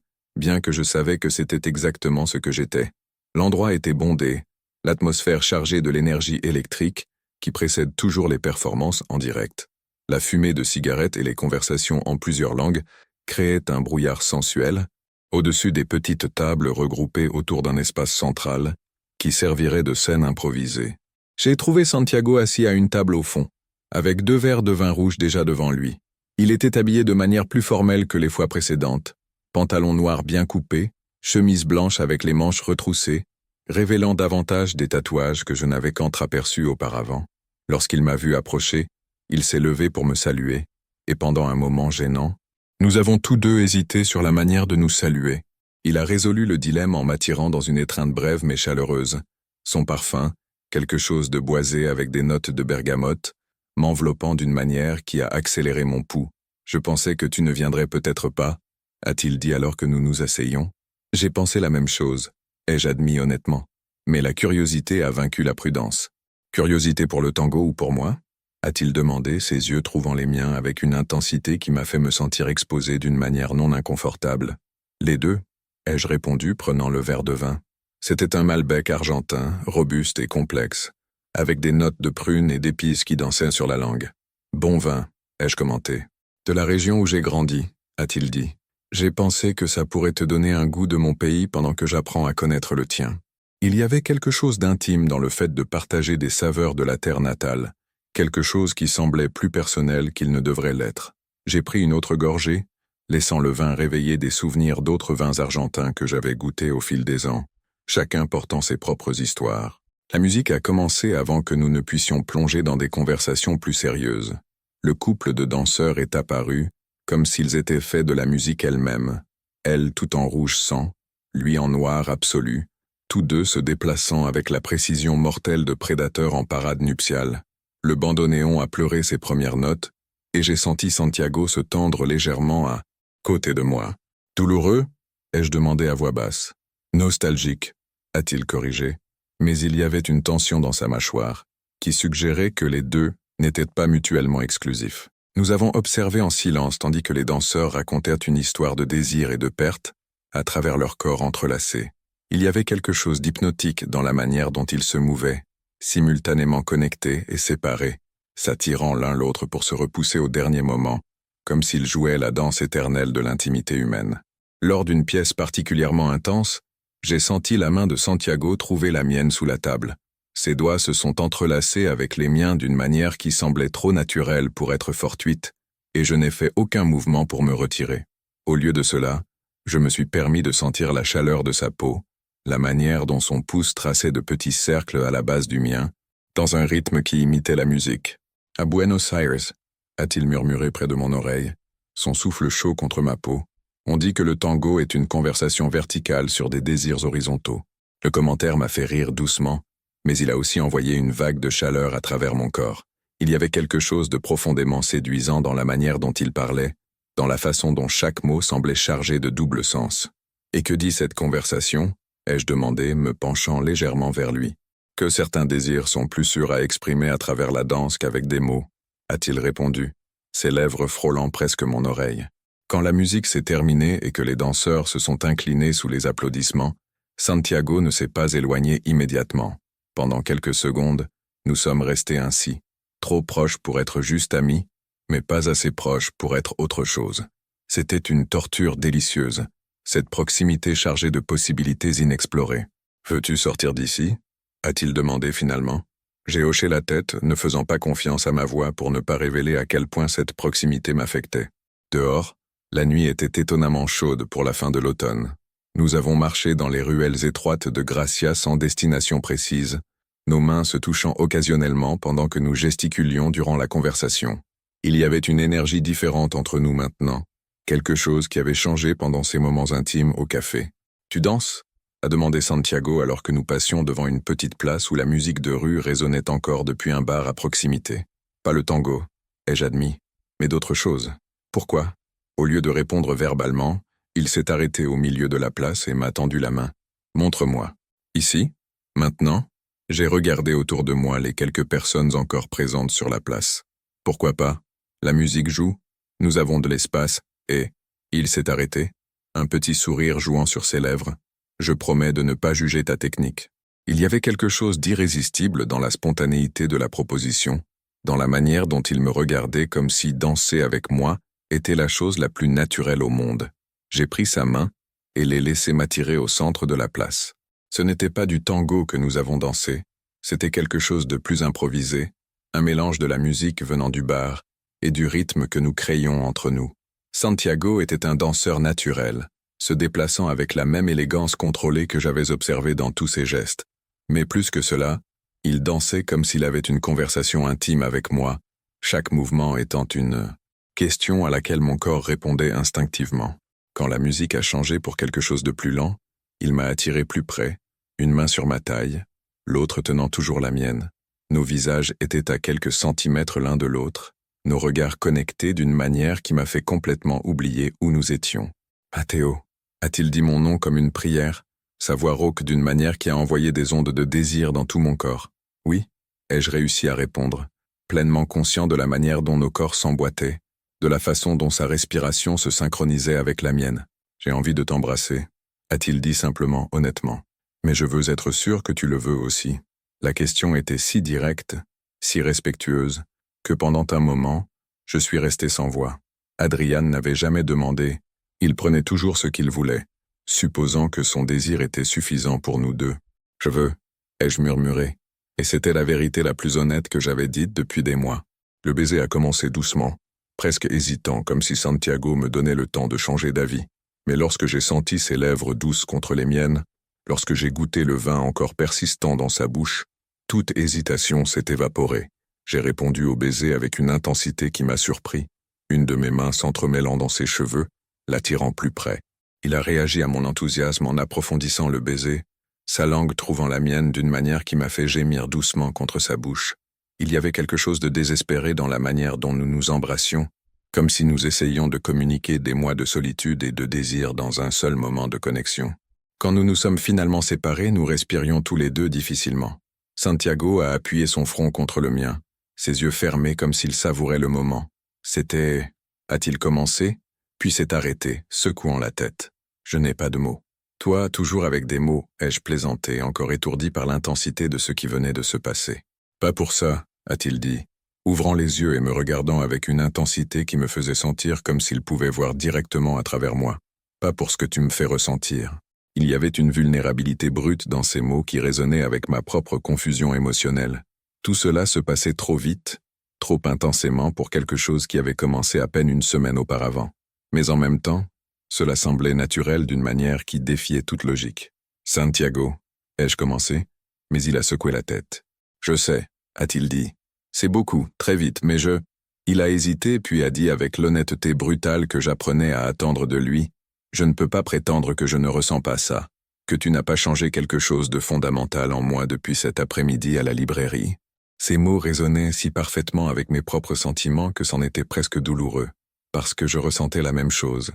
bien que je savais que c'était exactement ce que j'étais. L'endroit était bondé, l'atmosphère chargée de l'énergie électrique, qui précède toujours les performances en direct. La fumée de cigarettes et les conversations en plusieurs langues créaient un brouillard sensuel, au-dessus des petites tables regroupées autour d'un espace central, qui servirait de scène improvisée. J'ai trouvé Santiago assis à une table au fond, avec 2 verres de vin rouge déjà devant lui. Il était habillé de manière plus formelle que les fois précédentes, pantalon noir bien coupé, chemise blanche avec les manches retroussées, révélant davantage des tatouages que je n'avais qu'entraperçus auparavant. Lorsqu'il m'a vu approcher, il s'est levé pour me saluer, et pendant un moment gênant, nous avons tous deux hésité sur la manière de nous saluer. Il a résolu le dilemme en m'attirant dans une étreinte brève mais chaleureuse. Son parfum, quelque chose de boisé avec des notes de bergamote, m'enveloppant d'une manière qui a accéléré mon pouls. « Je pensais que tu ne viendrais peut-être pas », a-t-il dit alors que nous nous asseyions. J'ai pensé la même chose, ai-je admis honnêtement. Mais la curiosité a vaincu la prudence. « Curiosité pour le tango ou pour moi ?» a-t-il demandé, ses yeux trouvant les miens avec une intensité qui m'a fait me sentir exposé d'une manière non inconfortable. « Les deux », ai-je répondu, prenant le verre de vin. C'était un Malbec argentin, robuste et complexe, avec des notes de prunes et d'épices qui dansaient sur la langue. « Bon vin », ai-je commenté. « De la région où j'ai grandi », a-t-il dit. « J'ai pensé que ça pourrait te donner un goût de mon pays pendant que j'apprends à connaître le tien. » Il y avait quelque chose d'intime dans le fait de partager des saveurs de la terre natale, quelque chose qui semblait plus personnel qu'il ne devrait l'être. J'ai pris une autre gorgée, laissant le vin réveiller des souvenirs d'autres vins argentins que j'avais goûtés au fil des ans, chacun portant ses propres histoires. La musique a commencé avant que nous ne puissions plonger dans des conversations plus sérieuses. Le couple de danseurs est apparu, comme s'ils étaient faits de la musique elle-même, elle tout en rouge sang, lui en noir absolu, tous deux se déplaçant avec la précision mortelle de prédateurs en parade nuptiale. Le bandoneon a pleuré ses premières notes, et j'ai senti Santiago se tendre légèrement à côté de moi. « Douloureux ?» ai-je demandé à voix basse. « Nostalgique », a-t-il corrigé, mais il y avait une tension dans sa mâchoire, qui suggérait que les deux n'étaient pas mutuellement exclusifs. Nous avons observé en silence tandis que les danseurs racontèrent une histoire de désir et de perte à travers leurs corps entrelacés. Il y avait quelque chose d'hypnotique dans la manière dont ils se mouvaient, simultanément connectés et séparés, s'attirant l'un l'autre pour se repousser au dernier moment, comme s'ils jouaient la danse éternelle de l'intimité humaine. Lors d'une pièce particulièrement intense, j'ai senti la main de Santiago trouver la mienne sous la table. Ses doigts se sont entrelacés avec les miens d'une manière qui semblait trop naturelle pour être fortuite, et je n'ai fait aucun mouvement pour me retirer. Au lieu de cela, je me suis permis de sentir la chaleur de sa peau, la manière dont son pouce traçait de petits cercles à la base du mien, dans un rythme qui imitait la musique. « À Buenos Aires », a-t-il murmuré près de mon oreille, son souffle chaud contre ma peau. On dit que le tango est une conversation verticale sur des désirs horizontaux. Le commentaire m'a fait rire doucement, mais il a aussi envoyé une vague de chaleur à travers mon corps. Il y avait quelque chose de profondément séduisant dans la manière dont il parlait, dans la façon dont chaque mot semblait chargé de double sens. « Et que dit cette conversation » ai-je demandé, me penchant légèrement vers lui. Que certains désirs sont plus sûrs à exprimer à travers la danse qu'avec des mots, a-t-il répondu, ses lèvres frôlant presque mon oreille. Quand la musique s'est terminée et que les danseurs se sont inclinés sous les applaudissements, Santiago ne s'est pas éloigné immédiatement. Pendant quelques secondes, nous sommes restés ainsi, trop proches pour être juste amis, mais pas assez proches pour être autre chose. C'était une torture délicieuse, cette proximité chargée de possibilités inexplorées. « Veux-tu sortir d'ici » a-t-il demandé finalement. J'ai hoché la tête, ne faisant pas confiance à ma voix pour ne pas révéler à quel point cette proximité m'affectait. Dehors, la nuit était étonnamment chaude pour la fin de l'automne. Nous avons marché dans les ruelles étroites de Gracia sans destination précise, nos mains se touchant occasionnellement pendant que nous gesticulions durant la conversation. Il y avait une énergie différente entre nous maintenant, quelque chose qui avait changé pendant ces moments intimes au café. « Tu danses » a demandé Santiago alors que nous passions devant une petite place où la musique de rue résonnait encore depuis un bar à proximité. « Pas le tango » ai-je admis, mais d'autres choses. « Pourquoi » Au lieu de répondre verbalement, il s'est arrêté au milieu de la place et m'a tendu la main. « Montre-moi. »« Ici ? Maintenant ?» J'ai regardé autour de moi les quelques personnes encore présentes sur la place. « Pourquoi pas ? La musique joue, nous avons de l'espace, et... » Il s'est arrêté, un petit sourire jouant sur ses lèvres. « Je promets de ne pas juger ta technique. » Il y avait quelque chose d'irrésistible dans la spontanéité de la proposition, dans la manière dont il me regardait comme si danser avec moi était la chose la plus naturelle au monde. J'ai pris sa main et l'ai laissé m'attirer au centre de la place. Ce n'était pas du tango que nous avons dansé, c'était quelque chose de plus improvisé, un mélange de la musique venant du bar et du rythme que nous créions entre nous. Santiago était un danseur naturel, se déplaçant avec la même élégance contrôlée que j'avais observée dans tous ses gestes. Mais plus que cela, il dansait comme s'il avait une conversation intime avec moi, chaque mouvement étant une question à laquelle mon corps répondait instinctivement. Quand la musique a changé pour quelque chose de plus lent, il m'a attiré plus près, une main sur ma taille, l'autre tenant toujours la mienne. Nos visages étaient à quelques centimètres l'un de l'autre, nos regards connectés d'une manière qui m'a fait complètement oublier où nous étions. « Matteo » a-t-il dit mon nom comme une prière, sa voix rauque d'une manière qui a envoyé des ondes de désir dans tout mon corps. « Oui » ai-je réussi à répondre, pleinement conscient de la manière dont nos corps s'emboîtaient, de la façon dont sa respiration se synchronisait avec la mienne. « J'ai envie de t'embrasser » a-t-il dit simplement, honnêtement. « Mais je veux être sûr que tu le veux aussi. » La question était si directe, si respectueuse, que pendant un moment, je suis resté sans voix. Adrian n'avait jamais demandé, il prenait toujours ce qu'il voulait, supposant que son désir était suffisant pour nous deux. « Je veux » ai-je murmuré, et c'était la vérité la plus honnête que j'avais dite depuis des mois. Le baiser a commencé doucement, presque hésitant, comme si Santiago me donnait le temps de changer d'avis. Mais lorsque j'ai senti ses lèvres douces contre les miennes, lorsque j'ai goûté le vin encore persistant dans sa bouche, toute hésitation s'est évaporée. J'ai répondu au baiser avec une intensité qui m'a surpris, une de mes mains s'entremêlant dans ses cheveux, l'attirant plus près. Il a réagi à mon enthousiasme en approfondissant le baiser, sa langue trouvant la mienne d'une manière qui m'a fait gémir doucement contre sa bouche. Il y avait quelque chose de désespéré dans la manière dont nous nous embrassions, comme si nous essayions de communiquer des mois de solitude et de désir dans un seul moment de connexion. Quand nous nous sommes finalement séparés, nous respirions tous les deux difficilement. Santiago a appuyé son front contre le mien, ses yeux fermés comme s'il savourait le moment. C'était... a-t-il commencé, puis s'est arrêté, secouant la tête. Je n'ai pas de mots. Toi, toujours avec des mots, ai-je plaisanté, encore étourdi par l'intensité de ce qui venait de se passer. Pas pour ça, a-t-il dit, ouvrant les yeux et me regardant avec une intensité qui me faisait sentir comme s'il pouvait voir directement à travers moi. Pas pour ce que tu me fais ressentir. Il y avait une vulnérabilité brute dans ces mots qui résonnait avec ma propre confusion émotionnelle. Tout cela se passait trop vite, trop intensément pour quelque chose qui avait commencé à peine une semaine auparavant. Mais en même temps, cela semblait naturel d'une manière qui défiait toute logique. « Santiago » ai-je commencé, mais il a secoué la tête. « Je sais » a-t-il dit. « C'est beaucoup, très vite, mais je... » Il a hésité puis a dit avec l'honnêteté brutale que j'apprenais à attendre de lui. « Je ne peux pas prétendre que je ne ressens pas ça, que tu n'as pas changé quelque chose de fondamental en moi depuis cet après-midi à la librairie. » Ces mots résonnaient si parfaitement avec mes propres sentiments que c'en était presque douloureux, parce que je ressentais la même chose.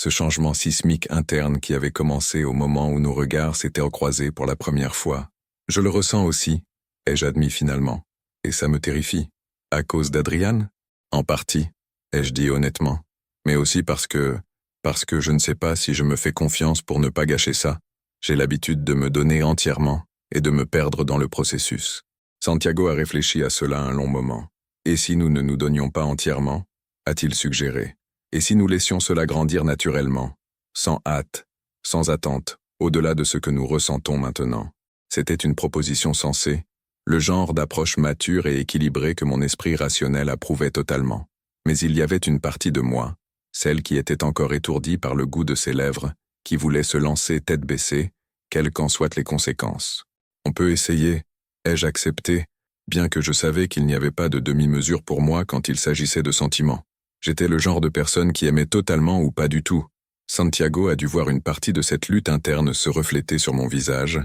ce changement sismique interne qui avait commencé au moment où nos regards s'étaient croisés pour la première fois. Je le ressens aussi, ai-je admis finalement, et ça me terrifie. À cause d'Adrian? En partie, ai-je dit honnêtement, mais aussi parce que je ne sais pas si je me fais confiance pour ne pas gâcher ça. J'ai l'habitude de me donner entièrement et de me perdre dans le processus. Santiago a réfléchi à cela un long moment. Et si nous ne nous donnions pas entièrement, a-t-il suggéré, et si nous laissions cela grandir naturellement, sans hâte, sans attente, au-delà de ce que nous ressentons maintenant? C'était une proposition sensée, le genre d'approche mature et équilibrée que mon esprit rationnel approuvait totalement. Mais il y avait une partie de moi, celle qui était encore étourdie par le goût de ses lèvres, qui voulait se lancer tête baissée, quelles qu'en soient les conséquences. On peut essayer, ai-je accepté, bien que je savais qu'il n'y avait pas de demi-mesure pour moi quand il s'agissait de sentiments. J'étais le genre de personne qui aimait totalement ou pas du tout. Santiago a dû voir une partie de cette lutte interne se refléter sur mon visage,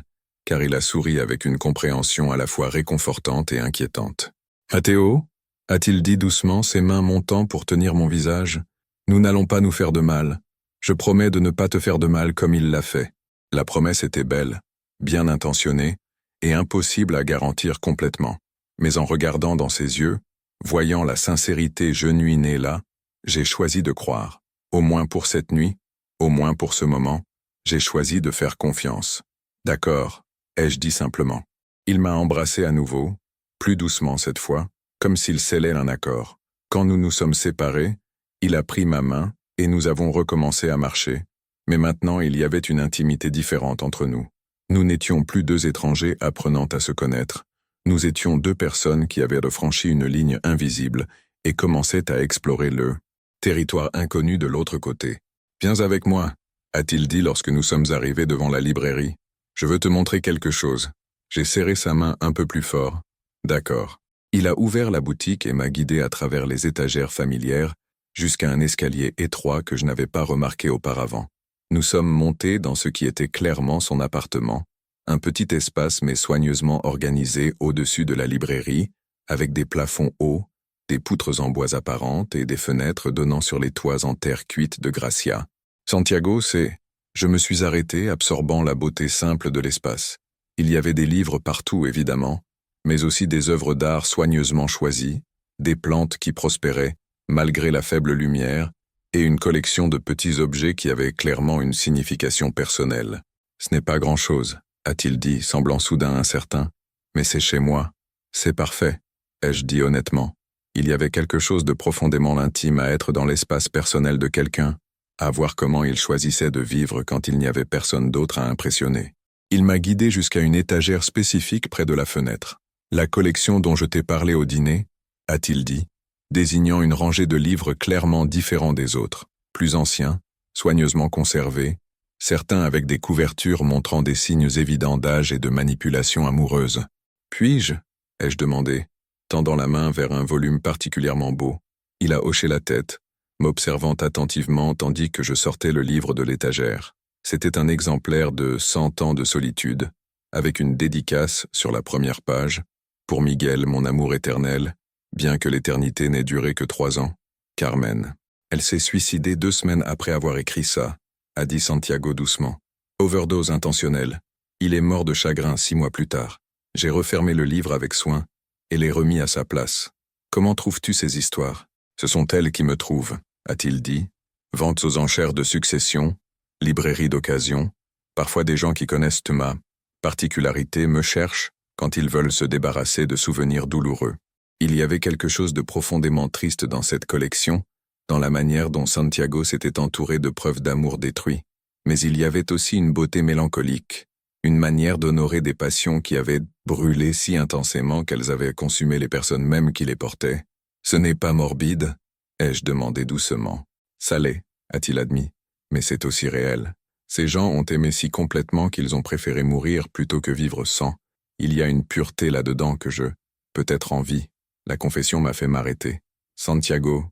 car il a souri avec une compréhension à la fois réconfortante et inquiétante. « Matteo » a-t-il dit doucement, ses mains montant pour tenir mon visage. « Nous n'allons pas nous faire de mal. Je promets de ne pas te faire de mal comme il l'a fait. » La promesse était belle, bien intentionnée, et impossible à garantir complètement. Mais en regardant dans ses yeux, voyant la sincérité genuine née là, j'ai choisi de croire. Au moins pour cette nuit, au moins pour ce moment, j'ai choisi de faire confiance. D'accord, ai-je dit simplement. Il m'a embrassé à nouveau, plus doucement cette fois, comme s'il scellait un accord. Quand nous nous sommes séparés, il a pris ma main et nous avons recommencé à marcher. Mais maintenant il y avait une intimité différente entre nous. Nous n'étions plus deux étrangers apprenant à se connaître. Nous étions deux personnes qui avaient refranchi une ligne invisible et commençaient à explorer le territoire inconnu de l'autre côté. « Viens avec moi », a-t-il dit lorsque nous sommes arrivés devant la librairie. « Je veux te montrer quelque chose. » J'ai serré sa main un peu plus fort. « D'accord. » Il a ouvert la boutique et m'a guidé à travers les étagères familières jusqu'à un escalier étroit que je n'avais pas remarqué auparavant. Nous sommes montés dans ce qui était clairement son appartement, un petit espace mais soigneusement organisé au-dessus de la librairie, avec des plafonds hauts, des poutres en bois apparentes et des fenêtres donnant sur les toits en terre cuite de Gracia. Santiago, c'est... Je me suis arrêté, absorbant la beauté simple de l'espace. Il y avait des livres partout, évidemment, mais aussi des œuvres d'art soigneusement choisies, des plantes qui prospéraient, malgré la faible lumière, et une collection de petits objets qui avaient clairement une signification personnelle. « Ce n'est pas grand-chose », a-t-il dit, semblant soudain incertain, « mais c'est chez moi. C'est parfait, ai-je dit honnêtement. Il y avait quelque chose de profondément intime à être dans l'espace personnel de quelqu'un, à voir comment il choisissait de vivre quand il n'y avait personne d'autre à impressionner. Il m'a guidé jusqu'à une étagère spécifique près de la fenêtre. « La collection dont je t'ai parlé au dîner », a-t-il dit, désignant une rangée de livres clairement différents des autres, plus anciens, soigneusement conservés, certains avec des couvertures montrant des signes évidents d'âge et de manipulation amoureuse. « Puis-je » ai-je demandé, tendant la main vers un volume particulièrement beau. Il a hoché la tête, m'observant attentivement tandis que je sortais le livre de l'étagère. C'était un exemplaire de 100 ans de solitude, avec une dédicace sur la première page, pour Miguel, mon amour éternel, bien que l'éternité n'ait duré que 3 ans. Carmen. Elle s'est suicidée 2 semaines après avoir écrit ça, a dit Santiago doucement. Overdose intentionnelle. Il est mort de chagrin 6 mois plus tard. J'ai refermé le livre avec soin et l'ai remis à sa place. Comment trouves-tu ces histoires? Ce sont elles qui me trouvent, a-t-il dit. Ventes aux enchères de succession, librairie d'occasion. Parfois des gens qui connaissent ma particularité me cherchent quand ils veulent se débarrasser de souvenirs douloureux. Il y avait quelque chose de profondément triste dans cette collection, dans la manière dont Santiago s'était entouré de preuves d'amour détruit. Mais il y avait aussi une beauté mélancolique, une manière d'honorer des passions qui avaient brûlé si intensément qu'elles avaient consumé les personnes mêmes qui les portaient. « Ce n'est pas morbide ?» ai-je demandé doucement. « Ça l'est » a-t-il admis, mais c'est aussi réel. Ces gens ont aimé si complètement qu'ils ont préféré mourir plutôt que vivre sans. Il y a une pureté là-dedans que je, peut-être en vie. La confession m'a fait m'arrêter. « Santiago,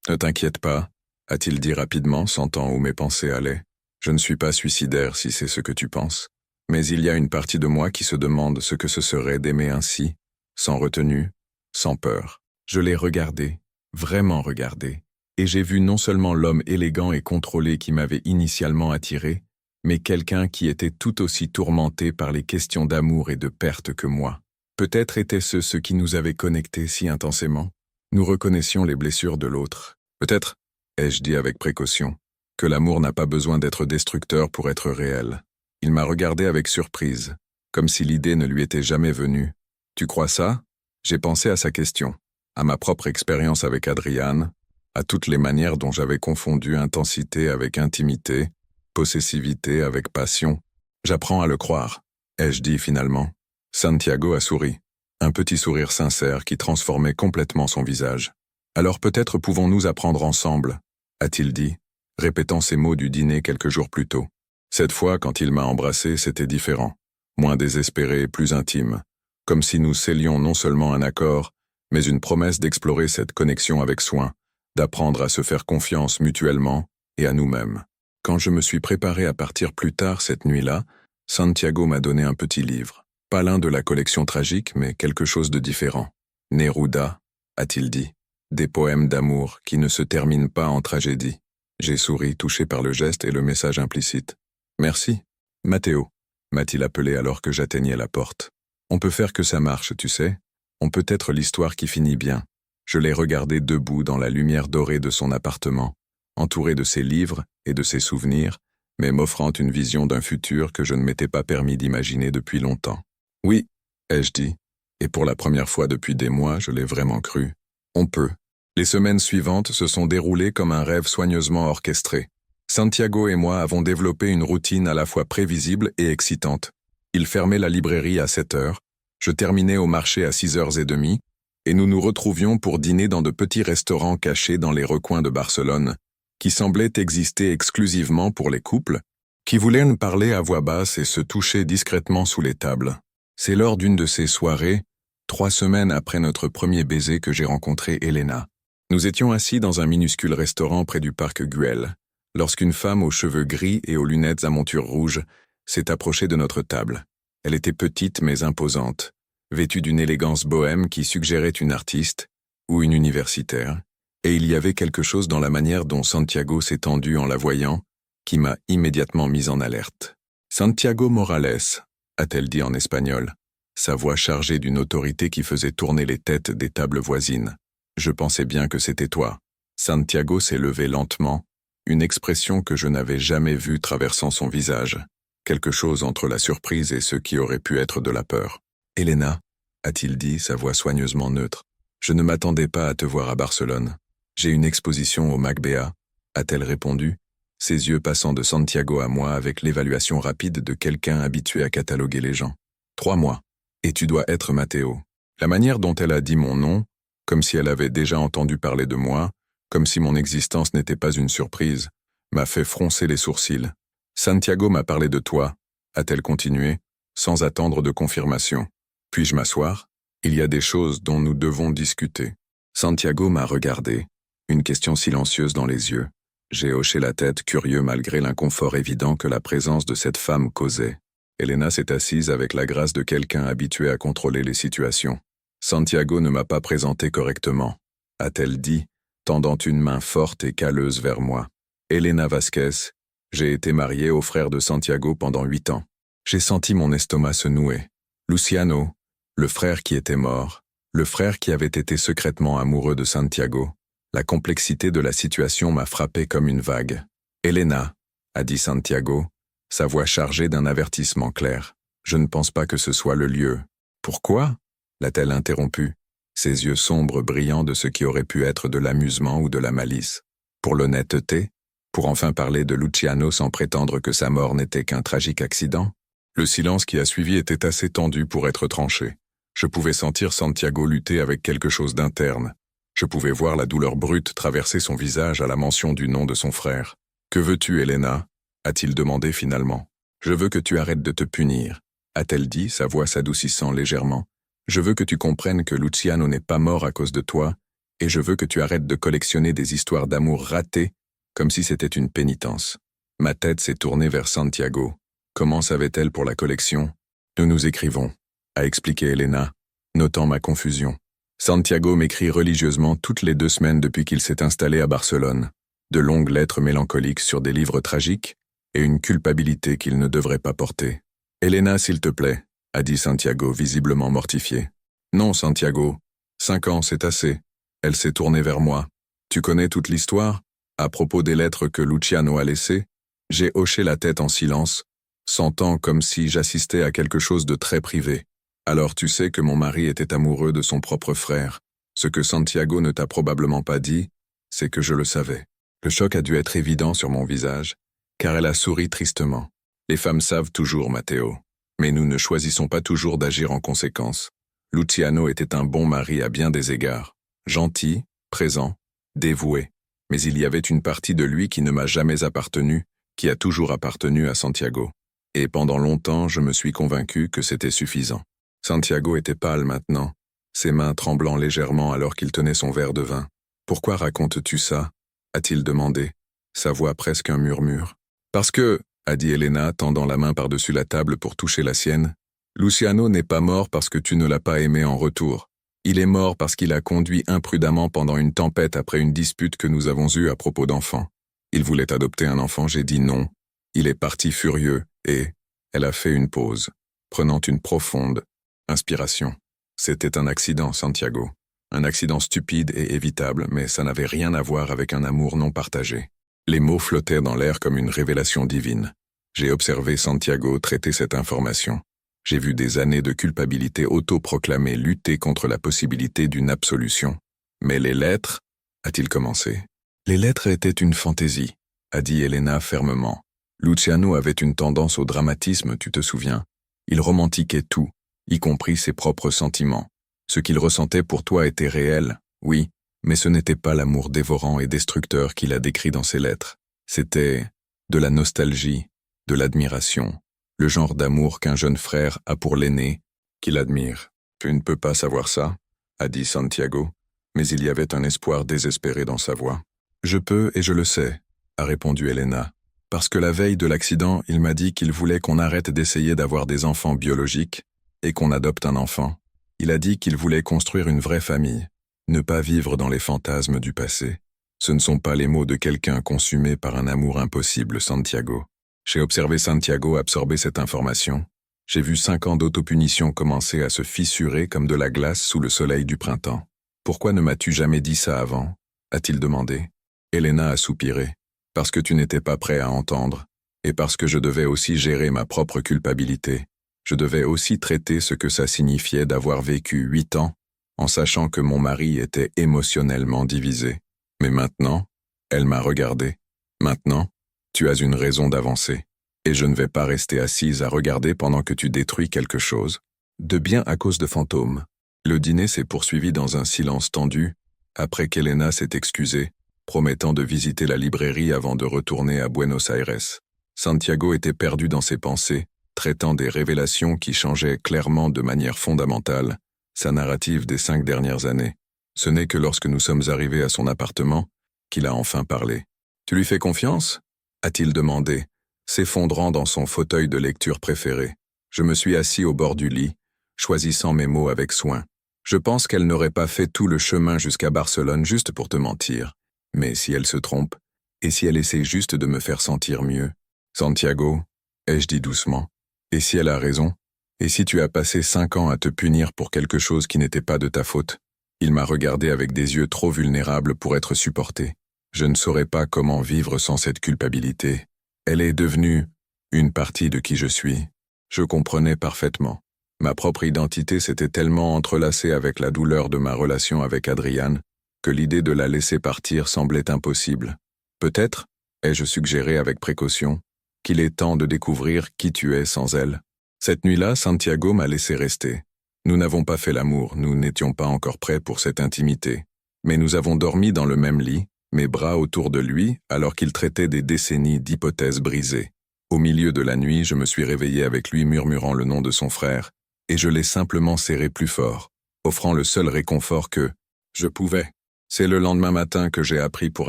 ne t'inquiète pas » a-t-il dit rapidement, sentant où mes pensées allaient. « Je ne suis pas suicidaire si c'est ce que tu penses. Mais il y a une partie de moi qui se demande ce que ce serait d'aimer ainsi, sans retenue, sans peur. » Je l'ai regardé, vraiment regardé, Et j'ai vu non seulement l'homme élégant et contrôlé qui m'avait initialement attiré, mais quelqu'un qui était tout aussi tourmenté par les questions d'amour et de perte que moi. Peut-être était-ce ce qui nous avait connectés si intensément. Nous reconnaissions les blessures de l'autre. Peut-être, ai-je dit avec précaution, que l'amour n'a pas besoin d'être destructeur pour être réel. Il m'a regardé avec surprise, comme si l'idée ne lui était jamais venue. Tu crois ça? J'ai pensé à sa question, à ma propre expérience avec Adriane, à toutes les manières dont j'avais confondu intensité avec intimité, possessivité avec passion. J'apprends à le croire, ai-je dit finalement. Santiago a souri, un petit sourire sincère qui transformait complètement son visage. Alors peut-être pouvons-nous apprendre ensemble, a-t-il dit, répétant ces mots du dîner quelques jours plus tôt. Cette fois, quand il m'a embrassé, c'était différent, moins désespéré et plus intime, comme si nous scellions non seulement un accord, mais une promesse d'explorer cette connexion avec soin, d'apprendre à se faire confiance mutuellement et à nous-mêmes. Quand je me suis préparé à partir plus tard cette nuit-là, Santiago m'a donné un petit livre. Pas l'un de la collection tragique, mais quelque chose de différent. Neruda, a-t-il dit. Des poèmes d'amour qui ne se terminent pas en tragédie. J'ai souri, touché par le geste et le message implicite. Merci. Matteo, m'a-t-il appelé alors que j'atteignais la porte. On peut faire que ça marche, tu sais. On peut être l'histoire qui finit bien. Je l'ai regardé debout dans la lumière dorée de son appartement, entouré de ses livres et de ses souvenirs, mais m'offrant une vision d'un futur que je ne m'étais pas permis d'imaginer depuis longtemps. Oui, ai-je dit, et pour la première fois depuis des mois, je l'ai vraiment cru. On peut. Les semaines suivantes se sont déroulées comme un rêve soigneusement orchestré. Santiago et moi avons développé une routine à la fois prévisible et excitante. Il fermait la librairie à 7 heures, je terminais au marché à 6h30, et nous nous retrouvions pour dîner dans de petits restaurants cachés dans les recoins de Barcelone, qui semblaient exister exclusivement pour les couples, qui voulaient nous parler à voix basse et se toucher discrètement sous les tables. C'est lors d'une de ces soirées, 3 semaines après notre premier baiser, que j'ai rencontré Elena. Nous étions assis dans un minuscule restaurant près du parc Güell, lorsqu'une femme aux cheveux gris et aux lunettes à monture rouge s'est approchée de notre table. Elle était petite mais imposante, vêtue d'une élégance bohème qui suggérait une artiste ou une universitaire, et il y avait quelque chose dans la manière dont Santiago s'est tendu en la voyant qui m'a immédiatement mis en alerte. « Santiago Morales », a-t-elle dit en espagnol, sa voix chargée d'une autorité qui faisait tourner les têtes des tables voisines. Je pensais bien que c'était toi. Santiago s'est levé lentement, une expression que je n'avais jamais vue traversant son visage, quelque chose entre la surprise et ce qui aurait pu être de la peur. « Elena », a-t-il dit, sa voix soigneusement neutre, « je ne m'attendais pas à te voir à Barcelone. J'ai une exposition au Macbea », a-t-elle répondu, ses yeux passant de Santiago à moi avec l'évaluation rapide de quelqu'un habitué à cataloguer les gens. 3 mois. Et tu dois être Matteo. La manière dont elle a dit mon nom, comme si elle avait déjà entendu parler de moi, comme si mon existence n'était pas une surprise, m'a fait froncer les sourcils. Santiago m'a parlé de toi, a-t-elle continué, sans attendre de confirmation. Puis-je m'asseoir? Il y a des choses dont nous devons discuter. Santiago m'a regardé, une question silencieuse dans les yeux. J'ai hoché la tête, curieux malgré l'inconfort évident que la présence de cette femme causait. Elena s'est assise avec la grâce de quelqu'un habitué à contrôler les situations. Santiago ne m'a pas présenté correctement, a-t-elle dit, tendant une main forte et calleuse vers moi. Elena Vasquez, j'ai été mariée au frère de Santiago pendant 8 ans. J'ai senti mon estomac se nouer. Luciano, le frère qui était mort, le frère qui avait été secrètement amoureux de Santiago. La complexité de la situation m'a frappé comme une vague. « Elena », a dit Santiago, sa voix chargée d'un avertissement clair. « Je ne pense pas que ce soit le lieu. »« Pourquoi » l'a-t-elle interrompu, ses yeux sombres brillant de ce qui aurait pu être de l'amusement ou de la malice. Pour l'honnêteté, pour enfin parler de Luciano sans prétendre que sa mort n'était qu'un tragique accident. Le silence qui a suivi était assez tendu pour être tranché. Je pouvais sentir Santiago lutter avec quelque chose d'interne. Je pouvais voir la douleur brute traverser son visage à la mention du nom de son frère. « Que veux-tu, Elena » a-t-il demandé finalement. « Je veux que tu arrêtes de te punir », a-t-elle dit, sa voix s'adoucissant légèrement. « Je veux que tu comprennes que Luciano n'est pas mort à cause de toi, et je veux que tu arrêtes de collectionner des histoires d'amour ratées comme si c'était une pénitence. » Ma tête s'est tournée vers Santiago. Comment savait-elle pour la collection? « Nous nous écrivons », a expliqué Elena, notant ma confusion. Santiago m'écrit religieusement toutes les 2 semaines depuis qu'il s'est installé à Barcelone. De longues lettres mélancoliques sur des livres tragiques et une culpabilité qu'il ne devrait pas porter. « Elena, s'il te plaît », a dit Santiago, visiblement mortifié. « Non, Santiago. 5 ans, c'est assez. » Elle s'est tournée vers moi. « Tu connais toute l'histoire ? À propos des lettres que Luciano a laissées ?» J'ai hoché la tête en silence, sentant comme si j'assistais à quelque chose de très privé. « Alors tu sais que mon mari était amoureux de son propre frère. Ce que Santiago ne t'a probablement pas dit, c'est que je le savais. » Le choc a dû être évident sur mon visage, car elle a souri tristement. « Les femmes savent toujours, Matteo. Mais nous ne choisissons pas toujours d'agir en conséquence. Luciano était un bon mari à bien des égards. Gentil, présent, dévoué. Mais il y avait une partie de lui qui ne m'a jamais appartenu, qui a toujours appartenu à Santiago. Et pendant longtemps, je me suis convaincu que c'était suffisant. » Santiago était pâle maintenant, ses mains tremblant légèrement alors qu'il tenait son verre de vin. « Pourquoi racontes-tu ça ?» a-t-il demandé, sa voix presque un murmure. « Parce que, » a dit Elena, tendant la main par-dessus la table pour toucher la sienne, « Luciano n'est pas mort parce que tu ne l'as pas aimé en retour. Il est mort parce qu'il a conduit imprudemment pendant une tempête après une dispute que nous avons eue à propos d'enfants. Il voulait adopter un enfant, j'ai dit non. Il est parti furieux et... » Elle a fait une pause, prenant une profonde inspiration. « C'était un accident, Santiago. Un accident stupide et évitable, mais ça n'avait rien à voir avec un amour non partagé. » Les mots flottaient dans l'air comme une révélation divine. J'ai observé Santiago traiter cette information. J'ai vu des années de culpabilité autoproclamée lutter contre la possibilité d'une absolution. « Mais les lettres » a-t-il commencé. « Les lettres étaient une fantaisie » a dit Elena fermement. Luciano avait une tendance au dramatisme, tu te souviens. Il romantiquait tout, y compris ses propres sentiments. Ce qu'il ressentait pour toi était réel, oui, mais ce n'était pas l'amour dévorant et destructeur qu'il a décrit dans ses lettres. C'était de la nostalgie, de l'admiration, le genre d'amour qu'un jeune frère a pour l'aîné, qu'il admire. « Tu ne peux pas savoir ça » a dit Santiago, mais il y avait un espoir désespéré dans sa voix. « Je peux et je le sais » a répondu Elena. « Parce que la veille de l'accident, il m'a dit qu'il voulait qu'on arrête d'essayer d'avoir des enfants biologiques et qu'on adopte un enfant. Il a dit qu'il voulait construire une vraie famille, ne pas vivre dans les fantasmes du passé. Ce ne sont pas les mots de quelqu'un consumé par un amour impossible, Santiago. » J'ai observé Santiago absorber cette information. J'ai vu 5 ans d'autopunition commencer à se fissurer comme de la glace sous le soleil du printemps. « Pourquoi ne m'as-tu jamais dit ça avant ?» a-t-il demandé. Elena a soupiré. « Parce que tu n'étais pas prêt à entendre, et parce que je devais aussi gérer ma propre culpabilité. Je devais aussi traiter ce que ça signifiait d'avoir vécu 8 ans, en sachant que mon mari était émotionnellement divisé. Mais maintenant, » elle m'a regardé. « Maintenant, tu as une raison d'avancer. Et je ne vais pas rester assise à regarder pendant que tu détruis quelque chose. De bien à cause de fantômes. » Le dîner s'est poursuivi dans un silence tendu, après qu'Elena s'est excusée, promettant de visiter la librairie avant de retourner à Buenos Aires. Santiago était perdu dans ses pensées, traitant des révélations qui changeaient clairement de manière fondamentale sa narrative des 5 dernières années. Ce n'est que lorsque nous sommes arrivés à son appartement qu'il a enfin parlé. « Tu lui fais confiance ?» a-t-il demandé, s'effondrant dans son fauteuil de lecture préféré. Je me suis assis au bord du lit, choisissant mes mots avec soin. Je pense qu'elle n'aurait pas fait tout le chemin jusqu'à Barcelone juste pour te mentir. Mais si elle se trompe, et si elle essaie juste de me faire sentir mieux, Santiago, ai-je dit doucement, et si elle a raison, et si tu as passé 5 ans à te punir pour quelque chose qui n'était pas de ta faute? Il m'a regardé avec des yeux trop vulnérables pour être supporté. Je ne saurais pas comment vivre sans cette culpabilité. Elle est devenue une partie de qui je suis. Je comprenais parfaitement. Ma propre identité s'était tellement entrelacée avec la douleur de ma relation avec Adriane que l'idée de la laisser partir semblait impossible. Peut-être, ai-je suggéré avec précaution, qu'il est temps de découvrir qui tu es sans elle. Cette nuit-là, Santiago m'a laissé rester. Nous n'avons pas fait l'amour, nous n'étions pas encore prêts pour cette intimité. Mais nous avons dormi dans le même lit, mes bras autour de lui, alors qu'il traitait des décennies d'hypothèses brisées. Au milieu de la nuit, je me suis réveillé avec lui murmurant le nom de son frère, et je l'ai simplement serré plus fort, offrant le seul réconfort que je pouvais. C'est le lendemain matin que j'ai appris pour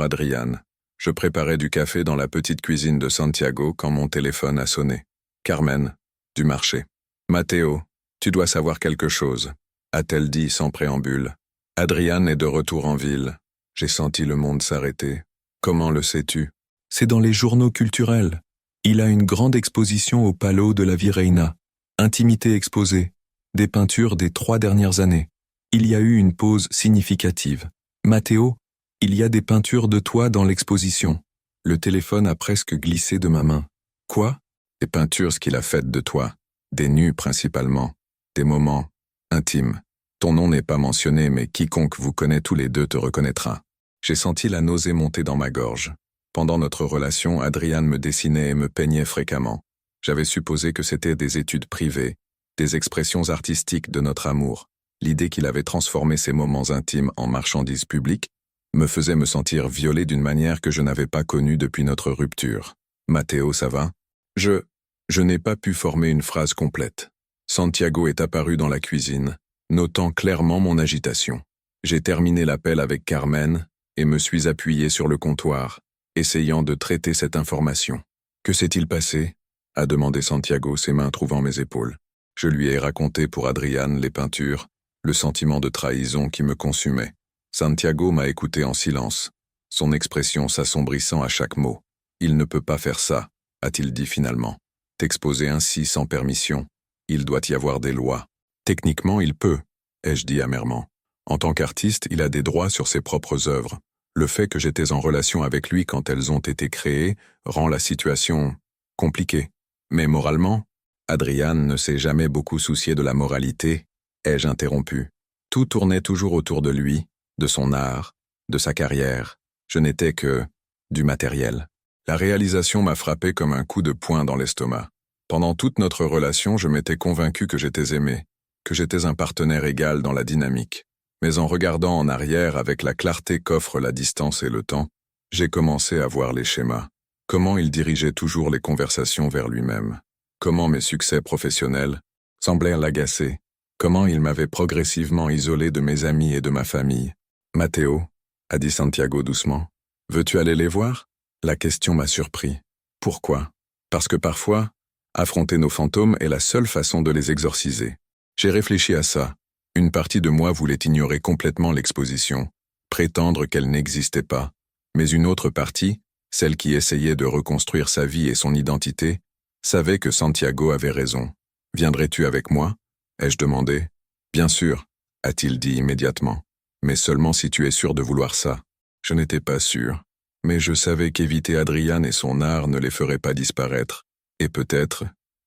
Adriane. Je préparais du café dans la petite cuisine de Santiago quand mon téléphone a sonné. Carmen, du marché. « Matteo, tu dois savoir quelque chose », a-t-elle dit sans préambule. Adrian est de retour en ville. J'ai senti le monde s'arrêter. Comment le sais-tu? C'est dans les journaux culturels. Il a une grande exposition au Palau de la Virreina. Intimité exposée. Des peintures des 3 dernières années. Il y a eu une pause significative. Matteo, il y a des peintures de toi dans l'exposition. Le téléphone a presque glissé de ma main. Quoi? Des peintures qu'il a faites de toi. Des nus principalement. Des moments intimes. Ton nom n'est pas mentionné, mais quiconque vous connaît tous les deux te reconnaîtra. J'ai senti la nausée monter dans ma gorge. Pendant notre relation, Adrian me dessinait et me peignait fréquemment. J'avais supposé que c'était des études privées, des expressions artistiques de notre amour. L'idée qu'il avait transformé ces moments intimes en marchandises publiques me faisait me sentir violé d'une manière que je n'avais pas connue depuis notre rupture. Matteo, ça va? Je n'ai pas pu former une phrase complète. Santiago est apparu dans la cuisine, notant clairement mon agitation. J'ai terminé l'appel avec Carmen et me suis appuyé sur le comptoir, essayant de traiter cette information. Que s'est-il passé? A demandé Santiago, ses mains trouvant mes épaules. Je lui ai raconté pour Adrian les peintures, le sentiment de trahison qui me consumait. Santiago m'a écouté en silence, son expression s'assombrissant à chaque mot. Il ne peut pas faire ça, a-t-il dit finalement. T'exposer ainsi sans permission, il doit y avoir des lois. Techniquement, il peut, ai-je dit amèrement. En tant qu'artiste, il a des droits sur ses propres œuvres. Le fait que j'étais en relation avec lui quand elles ont été créées rend la situation compliquée. Mais moralement, Adrian ne s'est jamais beaucoup soucié de la moralité, ai-je interrompu. Tout tournait toujours autour de lui, de son art, de sa carrière. Je n'étais que du matériel. La réalisation m'a frappé comme un coup de poing dans l'estomac. Pendant toute notre relation, je m'étais convaincu que j'étais aimé, que j'étais un partenaire égal dans la dynamique. Mais en regardant en arrière avec la clarté qu'offrent la distance et le temps, j'ai commencé à voir les schémas. Comment il dirigeait toujours les conversations vers lui-même. Comment mes succès professionnels semblèrent l'agacer. Comment il m'avait progressivement isolé de mes amis et de ma famille. « Matteo, a dit Santiago doucement, veux-tu aller les voir ?» La question m'a surpris. Pourquoi? Parce que parfois, affronter nos fantômes est la seule façon de les exorciser. J'ai réfléchi à ça. Une partie de moi voulait ignorer complètement l'exposition, prétendre qu'elle n'existait pas. Mais une autre partie, celle qui essayait de reconstruire sa vie et son identité, savait que Santiago avait raison. « Viendrais-tu avec moi ?» ai-je demandé. « Bien sûr, a-t-il dit immédiatement. Mais seulement si tu es sûr de vouloir ça. » Je n'étais pas sûr. Mais je savais qu'éviter Adrian et son art ne les ferait pas disparaître. Et peut-être,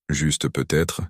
juste peut-être,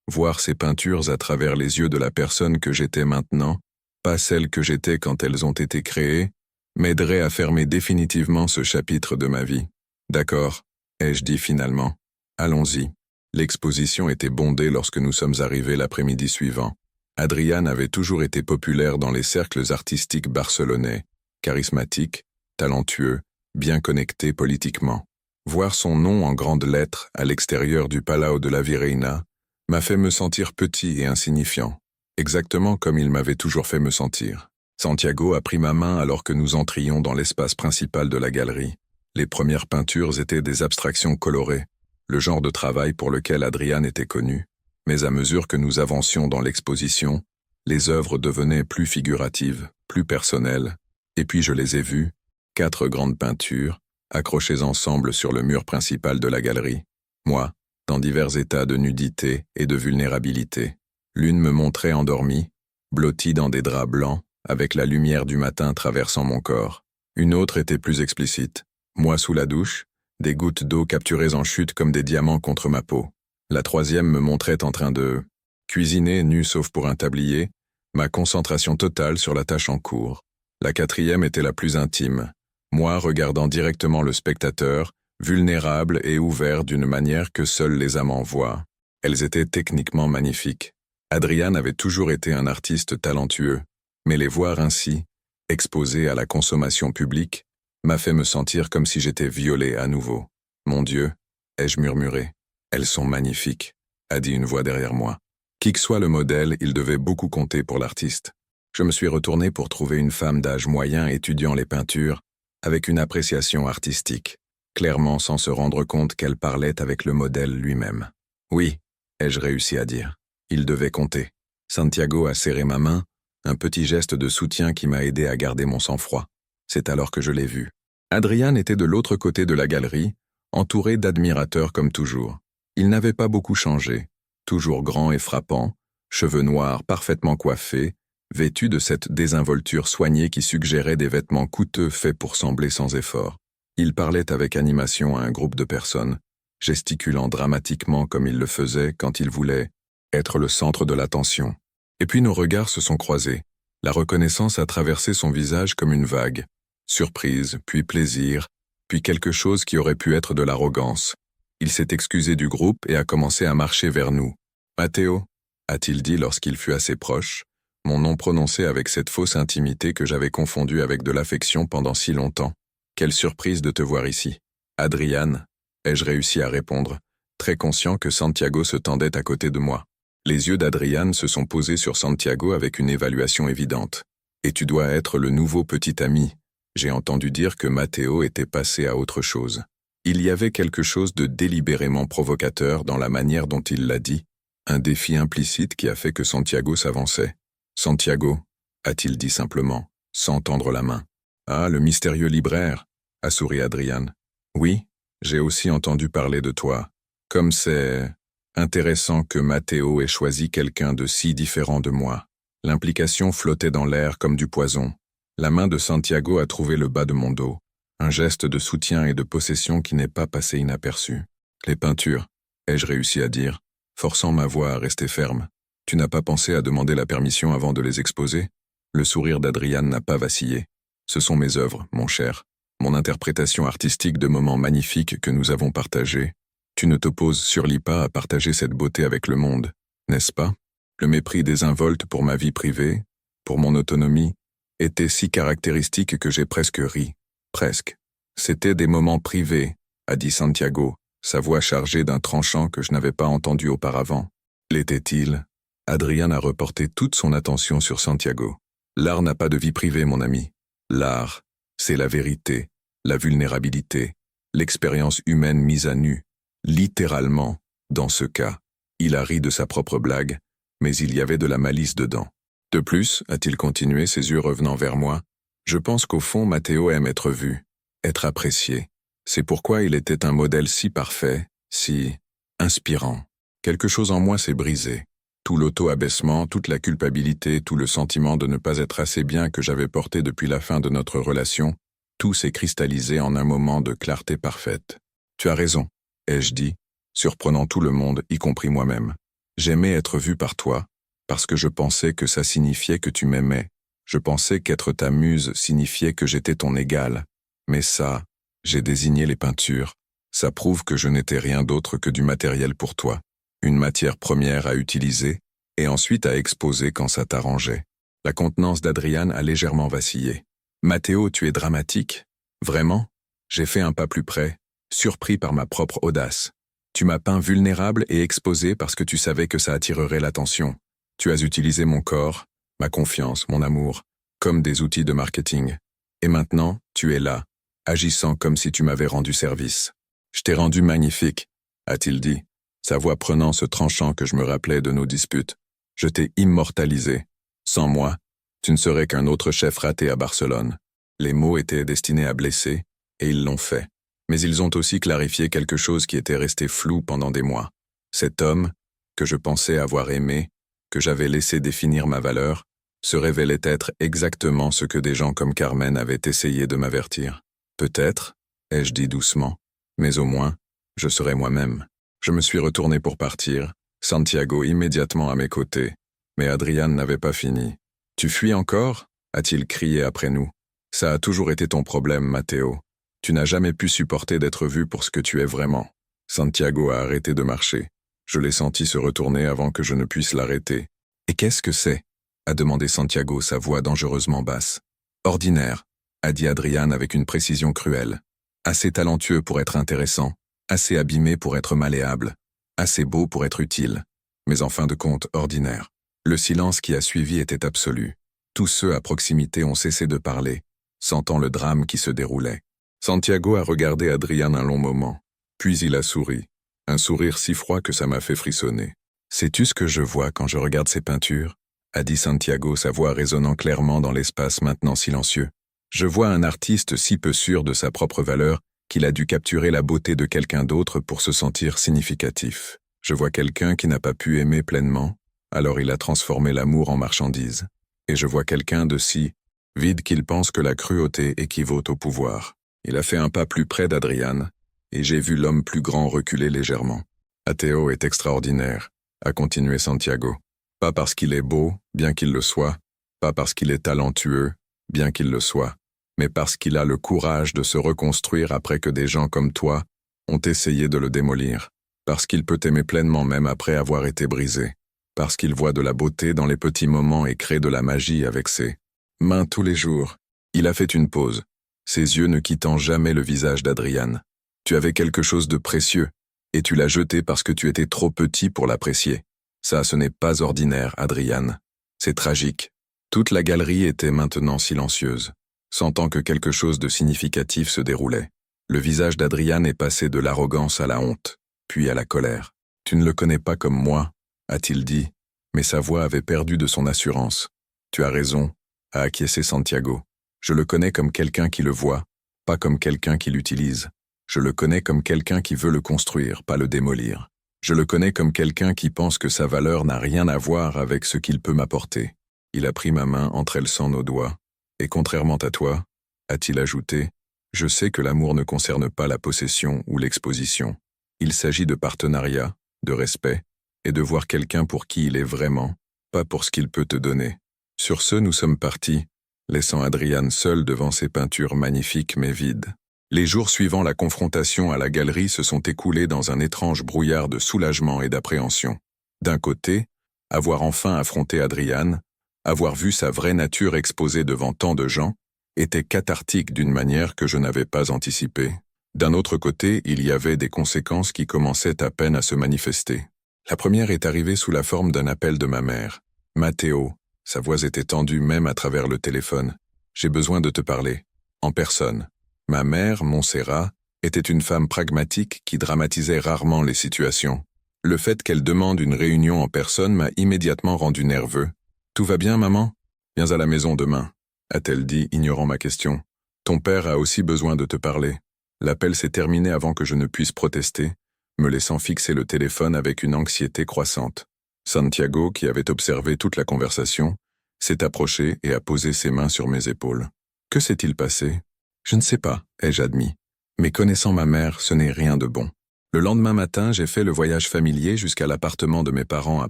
voir ces peintures à travers les yeux de la personne que j'étais maintenant, pas celle que j'étais quand elles ont été créées, m'aiderait à fermer définitivement ce chapitre de ma vie. D'accord, ai-je dit finalement. Allons-y. L'exposition était bondée lorsque nous sommes arrivés l'après-midi suivant. Adrian avait toujours été populaire dans les cercles artistiques barcelonais, charismatique, talentueux, bien connecté politiquement. Voir son nom en grandes lettres à l'extérieur du Palau de la Virreina m'a fait me sentir petit et insignifiant, exactement comme il m'avait toujours fait me sentir. Santiago a pris ma main alors que nous entrions dans l'espace principal de la galerie. Les premières peintures étaient des abstractions colorées, le genre de travail pour lequel Adrian était connu. Mais à mesure que nous avancions dans l'exposition, les œuvres devenaient plus figuratives, plus personnelles. Et puis je les ai vues, 4 grandes peintures, accrochées ensemble sur le mur principal de la galerie. Moi, dans divers états de nudité et de vulnérabilité. L'une me montrait endormie, blottie dans des draps blancs, avec la lumière du matin traversant mon corps. Une autre était plus explicite. Moi sous la douche, des gouttes d'eau capturées en chute comme des diamants contre ma peau. La troisième me montrait en train de cuisiner, nu sauf pour un tablier, ma concentration totale sur la tâche en cours. La quatrième était la plus intime, moi regardant directement le spectateur, vulnérable et ouvert d'une manière que seuls les amants voient. Elles étaient techniquement magnifiques. Adrian avait toujours été un artiste talentueux, mais les voir ainsi, exposés à la consommation publique, m'a fait me sentir comme si j'étais violé à nouveau. Mon Dieu, ai-je murmuré. Elles sont magnifiques, a dit une voix derrière moi. Qui que soit le modèle, il devait beaucoup compter pour l'artiste. Je me suis retourné pour trouver une femme d'âge moyen étudiant les peintures, avec une appréciation artistique, clairement sans se rendre compte qu'elle parlait avec le modèle lui-même. Oui, ai-je réussi à dire. Il devait compter. Santiago a serré ma main, Un petit geste de soutien qui m'a aidé à garder mon sang-froid. C'est alors que je l'ai vu. Adrian était de l'autre côté de la galerie, entouré d'admirateurs comme toujours. Il n'avait pas beaucoup changé, toujours grand et frappant, cheveux noirs parfaitement coiffés, vêtu de cette désinvolture soignée qui suggérait des vêtements coûteux faits pour sembler sans effort. Il parlait avec animation à un groupe de personnes, gesticulant dramatiquement comme il le faisait quand il voulait être le centre de l'attention. Et puis nos regards se sont croisés. La reconnaissance a traversé son visage comme une vague. Surprise, puis plaisir, puis quelque chose qui aurait pu être de l'arrogance. Il s'est excusé du groupe et a commencé à marcher vers nous. « Matteo » a-t-il dit lorsqu'il fut assez proche, mon nom prononcé avec cette fausse intimité que j'avais confondue avec de l'affection pendant si longtemps. « Quelle surprise de te voir ici. »« Adrian » ai-je réussi à répondre, très conscient que Santiago se tendait à côté de moi. Les yeux d'Adrian se sont posés sur Santiago avec une évaluation évidente. « Et tu dois être le nouveau petit ami. » J'ai entendu dire que Matteo était passé à autre chose. Il y avait quelque chose de délibérément provocateur dans la manière dont il l'a dit, un défi implicite qui a fait que Santiago s'avançait. « Santiago » a-t-il dit simplement, sans tendre la main. « Ah, le mystérieux libraire » a souri Adrian. « Oui, j'ai aussi entendu parler de toi. Comme c'est intéressant que Matteo ait choisi quelqu'un de si différent de moi. » L'implication flottait dans l'air comme du poison. La main de Santiago a trouvé le bas de mon dos, un geste de soutien et de possession qui n'est pas passé inaperçu. « Les peintures » ai-je réussi à dire, forçant ma voix à rester ferme. « Tu n'as pas pensé à demander la permission avant de les exposer ?» Le sourire d'Adrian n'a pas vacillé. « Ce sont mes œuvres, mon cher, mon interprétation artistique de moments magnifiques que nous avons partagés. Tu ne t'opposes surely pas à partager cette beauté avec le monde, n'est-ce pas? Le mépris désinvolte pour ma vie privée, pour mon autonomie, était si caractéristique que j'ai presque ri. Presque. C'était des moments privés, a dit Santiago, sa voix chargée d'un tranchant que je n'avais pas entendu auparavant. L'était-il? Adrian a reporté toute son attention sur Santiago. L'art n'a pas de vie privée, mon ami. L'art, c'est la vérité, la vulnérabilité, l'expérience humaine mise à nu. Littéralement, dans ce cas, il a ri de sa propre blague, mais il y avait de la malice dedans. De plus, a-t-il continué, ses yeux revenant vers moi, je pense qu'au fond, Matteo aime être vu, être apprécié. C'est pourquoi il était un modèle si parfait, si inspirant. Quelque chose en moi s'est brisé. Tout l'auto-abaissement, toute la culpabilité, tout le sentiment de ne pas être assez bien que j'avais porté depuis la fin de notre relation, tout s'est cristallisé en un moment de clarté parfaite. Tu as raison, ai-je dit, surprenant tout le monde, y compris moi-même. J'aimais être vu par toi, parce que je pensais que ça signifiait que tu m'aimais. Je pensais qu'être ta muse signifiait que j'étais ton égal. Mais ça, j'ai désigné les peintures. Ça prouve que je n'étais rien d'autre que du matériel pour toi. Une matière première à utiliser, et ensuite à exposer quand ça t'arrangeait. La contenance d'Adrian a légèrement vacillé. Matteo, tu es dramatique? Vraiment? J'ai fait un pas plus près, surpris par ma propre audace. Tu m'as peint vulnérable et exposé parce que tu savais que ça attirerait l'attention. Tu as utilisé mon corps, ma confiance, mon amour, comme des outils de marketing. Et maintenant, tu es là, agissant comme si tu m'avais rendu service. Je t'ai rendu magnifique, a-t-il dit, sa voix prenant ce tranchant que je me rappelais de nos disputes. Je t'ai immortalisé. Sans moi, tu ne serais qu'un autre chef raté à Barcelone. Les mots étaient destinés à blesser, et ils l'ont fait. Mais ils ont aussi clarifié quelque chose qui était resté flou pendant des mois. Cet homme, que je pensais avoir aimé, que j'avais laissé définir ma valeur, se révélait être exactement ce que des gens comme Carmen avaient essayé de m'avertir. Peut-être, ai-je dit doucement, mais au moins, je serai moi-même. Je me suis retourné pour partir, Santiago immédiatement à mes côtés, mais Adrian n'avait pas fini. « Tu fuis encore » a-t-il crié après nous. « Ça a toujours été ton problème, Matteo. Tu n'as jamais pu supporter d'être vu pour ce que tu es vraiment. » Santiago a arrêté de marcher. Je l'ai senti se retourner avant que je ne puisse l'arrêter. « Et qu'est-ce que c'est » a demandé Santiago, sa voix dangereusement basse. « Ordinaire » a dit Adrian avec une précision cruelle. « Assez talentueux pour être intéressant, assez abîmé pour être malléable, assez beau pour être utile, mais en fin de compte ordinaire. » Le silence qui a suivi était absolu. Tous ceux à proximité ont cessé de parler, sentant le drame qui se déroulait. Santiago a regardé Adrian un long moment, puis il a souri, un sourire si froid que ça m'a fait frissonner. « Sais-tu ce que je vois quand je regarde ces peintures » a dit Santiago, sa voix résonnant clairement dans l'espace maintenant silencieux. Je vois un artiste si peu sûr de sa propre valeur qu'il a dû capturer la beauté de quelqu'un d'autre pour se sentir significatif. Je vois quelqu'un qui n'a pas pu aimer pleinement, alors il a transformé l'amour en marchandise. Et je vois quelqu'un de si vide qu'il pense que la cruauté équivaut au pouvoir. Il a fait un pas plus près d'Adrian, et j'ai vu l'homme plus grand reculer légèrement. Mateo est extraordinaire, a continué Santiago. Pas parce qu'il est beau, bien qu'il le soit, pas parce qu'il est talentueux, bien qu'il le soit, mais parce qu'il a le courage de se reconstruire après que des gens comme toi ont essayé de le démolir, parce qu'il peut aimer pleinement même après avoir été brisé, parce qu'il voit de la beauté dans les petits moments et crée de la magie avec ses mains tous les jours. Il a fait une pause, ses yeux ne quittant jamais le visage d'Adrian. Tu avais quelque chose de précieux, et tu l'as jeté parce que tu étais trop petit pour l'apprécier. Ça, ce n'est pas ordinaire, Adrian. C'est tragique. Toute la galerie était maintenant silencieuse, sentant que quelque chose de significatif se déroulait. Le visage d'Adrian est passé de l'arrogance à la honte, puis à la colère. « Tu ne le connais pas comme moi », a-t-il dit, mais sa voix avait perdu de son assurance. « Tu as raison », a acquiescé Santiago. « Je le connais comme quelqu'un qui le voit, pas comme quelqu'un qui l'utilise. Je le connais comme quelqu'un qui veut le construire, pas le démolir. Je le connais comme quelqu'un qui pense que sa valeur n'a rien à voir avec ce qu'il peut m'apporter. » Il a pris ma main entre elles sans nos doigts. « Et contrairement à toi, a-t-il ajouté, je sais que l'amour ne concerne pas la possession ou l'exposition. Il s'agit de partenariat, de respect, et de voir quelqu'un pour qui il est vraiment, pas pour ce qu'il peut te donner. » Sur ce, nous sommes partis, laissant Adrian seul devant ses peintures magnifiques mais vides. Les jours suivant la confrontation à la galerie se sont écoulés dans un étrange brouillard de soulagement et d'appréhension. D'un côté, avoir enfin affronté Adrian, avoir vu sa vraie nature exposée devant tant de gens, était cathartique d'une manière que je n'avais pas anticipée. D'un autre côté, il y avait des conséquences qui commençaient à peine à se manifester. La première est arrivée sous la forme d'un appel de ma mère. « Mateo », sa voix était tendue même à travers le téléphone. « J'ai besoin de te parler. En personne. » Ma mère, Montserrat, était une femme pragmatique qui dramatisait rarement les situations. Le fait qu'elle demande une réunion en personne m'a immédiatement rendu nerveux. « Tout va bien, maman ? Viens à la maison demain, » a-t-elle dit, ignorant ma question. « Ton père a aussi besoin de te parler. » L'appel s'est terminé avant que je ne puisse protester, me laissant fixer le téléphone avec une anxiété croissante. Santiago, qui avait observé toute la conversation, s'est approché et a posé ses mains sur mes épaules. Que s'est-il passé ? Je ne sais pas, ai-je admis. Mais connaissant ma mère, ce n'est rien de bon. Le lendemain matin, j'ai fait le voyage familier jusqu'à l'appartement de mes parents à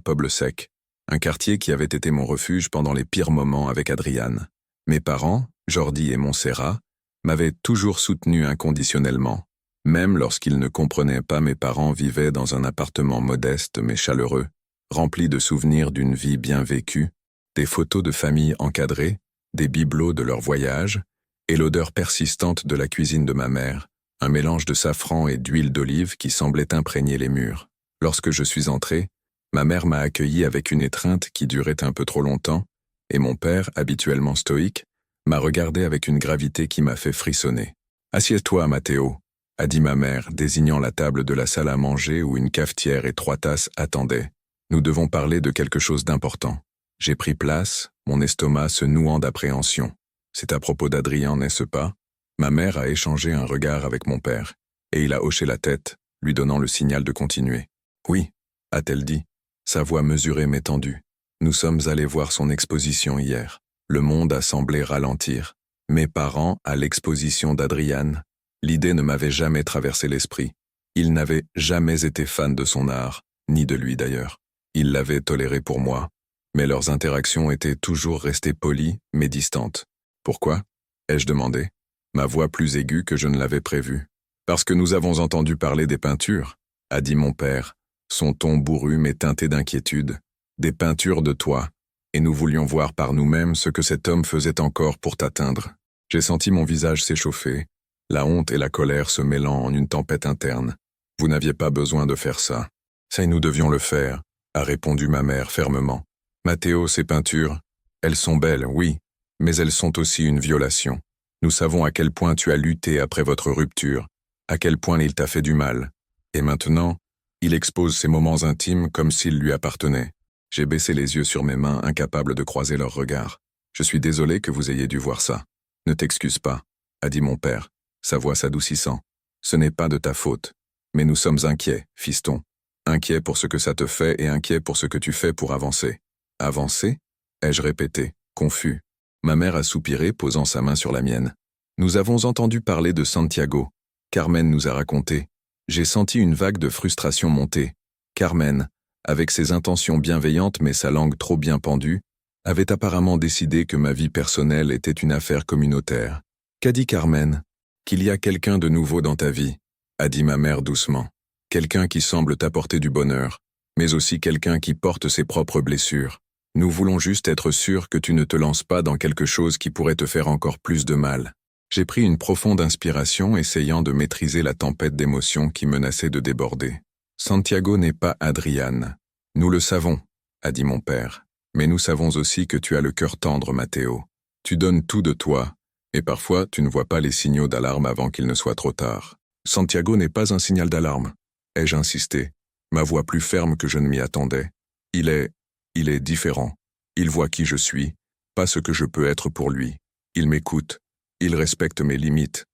Poble-Sec, un quartier qui avait été mon refuge pendant les pires moments avec Adrian. Mes parents, Jordi et Montserrat, m'avaient toujours soutenu inconditionnellement. Même lorsqu'ils ne comprenaient pas, mes parents vivaient dans un appartement modeste mais chaleureux, rempli de souvenirs d'une vie bien vécue, des photos de famille encadrées, des bibelots de leur voyage, et l'odeur persistante de la cuisine de ma mère, un mélange de safran et d'huile d'olive qui semblait imprégner les murs. Lorsque je suis entré, ma mère m'a accueilli avec une étreinte qui durait un peu trop longtemps, et mon père, habituellement stoïque, m'a regardé avec une gravité qui m'a fait frissonner. « Assieds-toi, Mateo », a dit ma mère, désignant la table de la salle à manger où une cafetière et 3 tasses attendaient. « Nous devons parler de quelque chose d'important. » J'ai pris place, mon estomac se nouant d'appréhension. C'est à propos d'Adrien, n'est-ce pas ? Ma mère a échangé un regard avec mon père, et il a hoché la tête, lui donnant le signal de continuer. « Oui », a-t-elle dit, sa voix mesurée mais tendue. « Nous sommes allés voir son exposition hier. Le monde a semblé ralentir. Mes parents à l'exposition d'Adrian. L'idée ne m'avait jamais traversé l'esprit. Ils n'avaient jamais été fans de son art, ni de lui d'ailleurs. Ils l'avaient toléré pour moi, mais leurs interactions étaient toujours restées polies mais distantes. « Pourquoi ?» ai-je demandé, ma voix plus aiguë que je ne l'avais prévu. « Parce que nous avons entendu parler des peintures, » a dit mon père, son ton bourru mais teinté d'inquiétude. « Des peintures de toi, et nous voulions voir par nous-mêmes ce que cet homme faisait encore pour t'atteindre. » J'ai senti mon visage s'échauffer, la honte et la colère se mêlant en une tempête interne. « Vous n'aviez pas besoin de faire ça. Ça, nous devions le faire, » a répondu ma mère fermement. « Mateo, ces peintures, elles sont belles, oui, mais elles sont aussi une violation. Nous savons à quel point tu as lutté après votre rupture, à quel point il t'a fait du mal. Et maintenant, il expose ses moments intimes comme s'ils lui appartenaient. J'ai baissé les yeux sur mes mains, incapable de croiser leur regard. Je suis désolé que vous ayez dû voir ça. Ne t'excuse pas, a dit mon père, sa voix s'adoucissant. Ce n'est pas de ta faute. Mais nous sommes inquiets, fiston. Inquiets pour ce que ça te fait et inquiets pour ce que tu fais pour avancer. Avancer? Ai-je répété, confus. Ma mère a soupiré, posant sa main sur la mienne. Nous avons entendu parler de Santiago. Carmen nous a raconté. J'ai senti une vague de frustration monter. Carmen, avec ses intentions bienveillantes mais sa langue trop bien pendue, avait apparemment décidé que ma vie personnelle était une affaire communautaire. Qu'a dit Carmen? Qu'il y a quelqu'un de nouveau dans ta vie, a dit ma mère doucement. Quelqu'un qui semble t'apporter du bonheur, mais aussi quelqu'un qui porte ses propres blessures. Nous voulons juste être sûrs que tu ne te lances pas dans quelque chose qui pourrait te faire encore plus de mal. J'ai pris une profonde inspiration, essayant de maîtriser la tempête d'émotions qui menaçait de déborder. Santiago n'est pas Adriane. Nous le savons, a dit mon père. Mais nous savons aussi que tu as le cœur tendre, Matteo. Tu donnes tout de toi, et parfois tu ne vois pas les signaux d'alarme avant qu'il ne soit trop tard. Santiago n'est pas un signal d'alarme, ai-je insisté, ma voix plus ferme que je ne m'y attendais. Il est différent. Il voit qui je suis, pas ce que je peux être pour lui. Il m'écoute. Il respecte mes limites.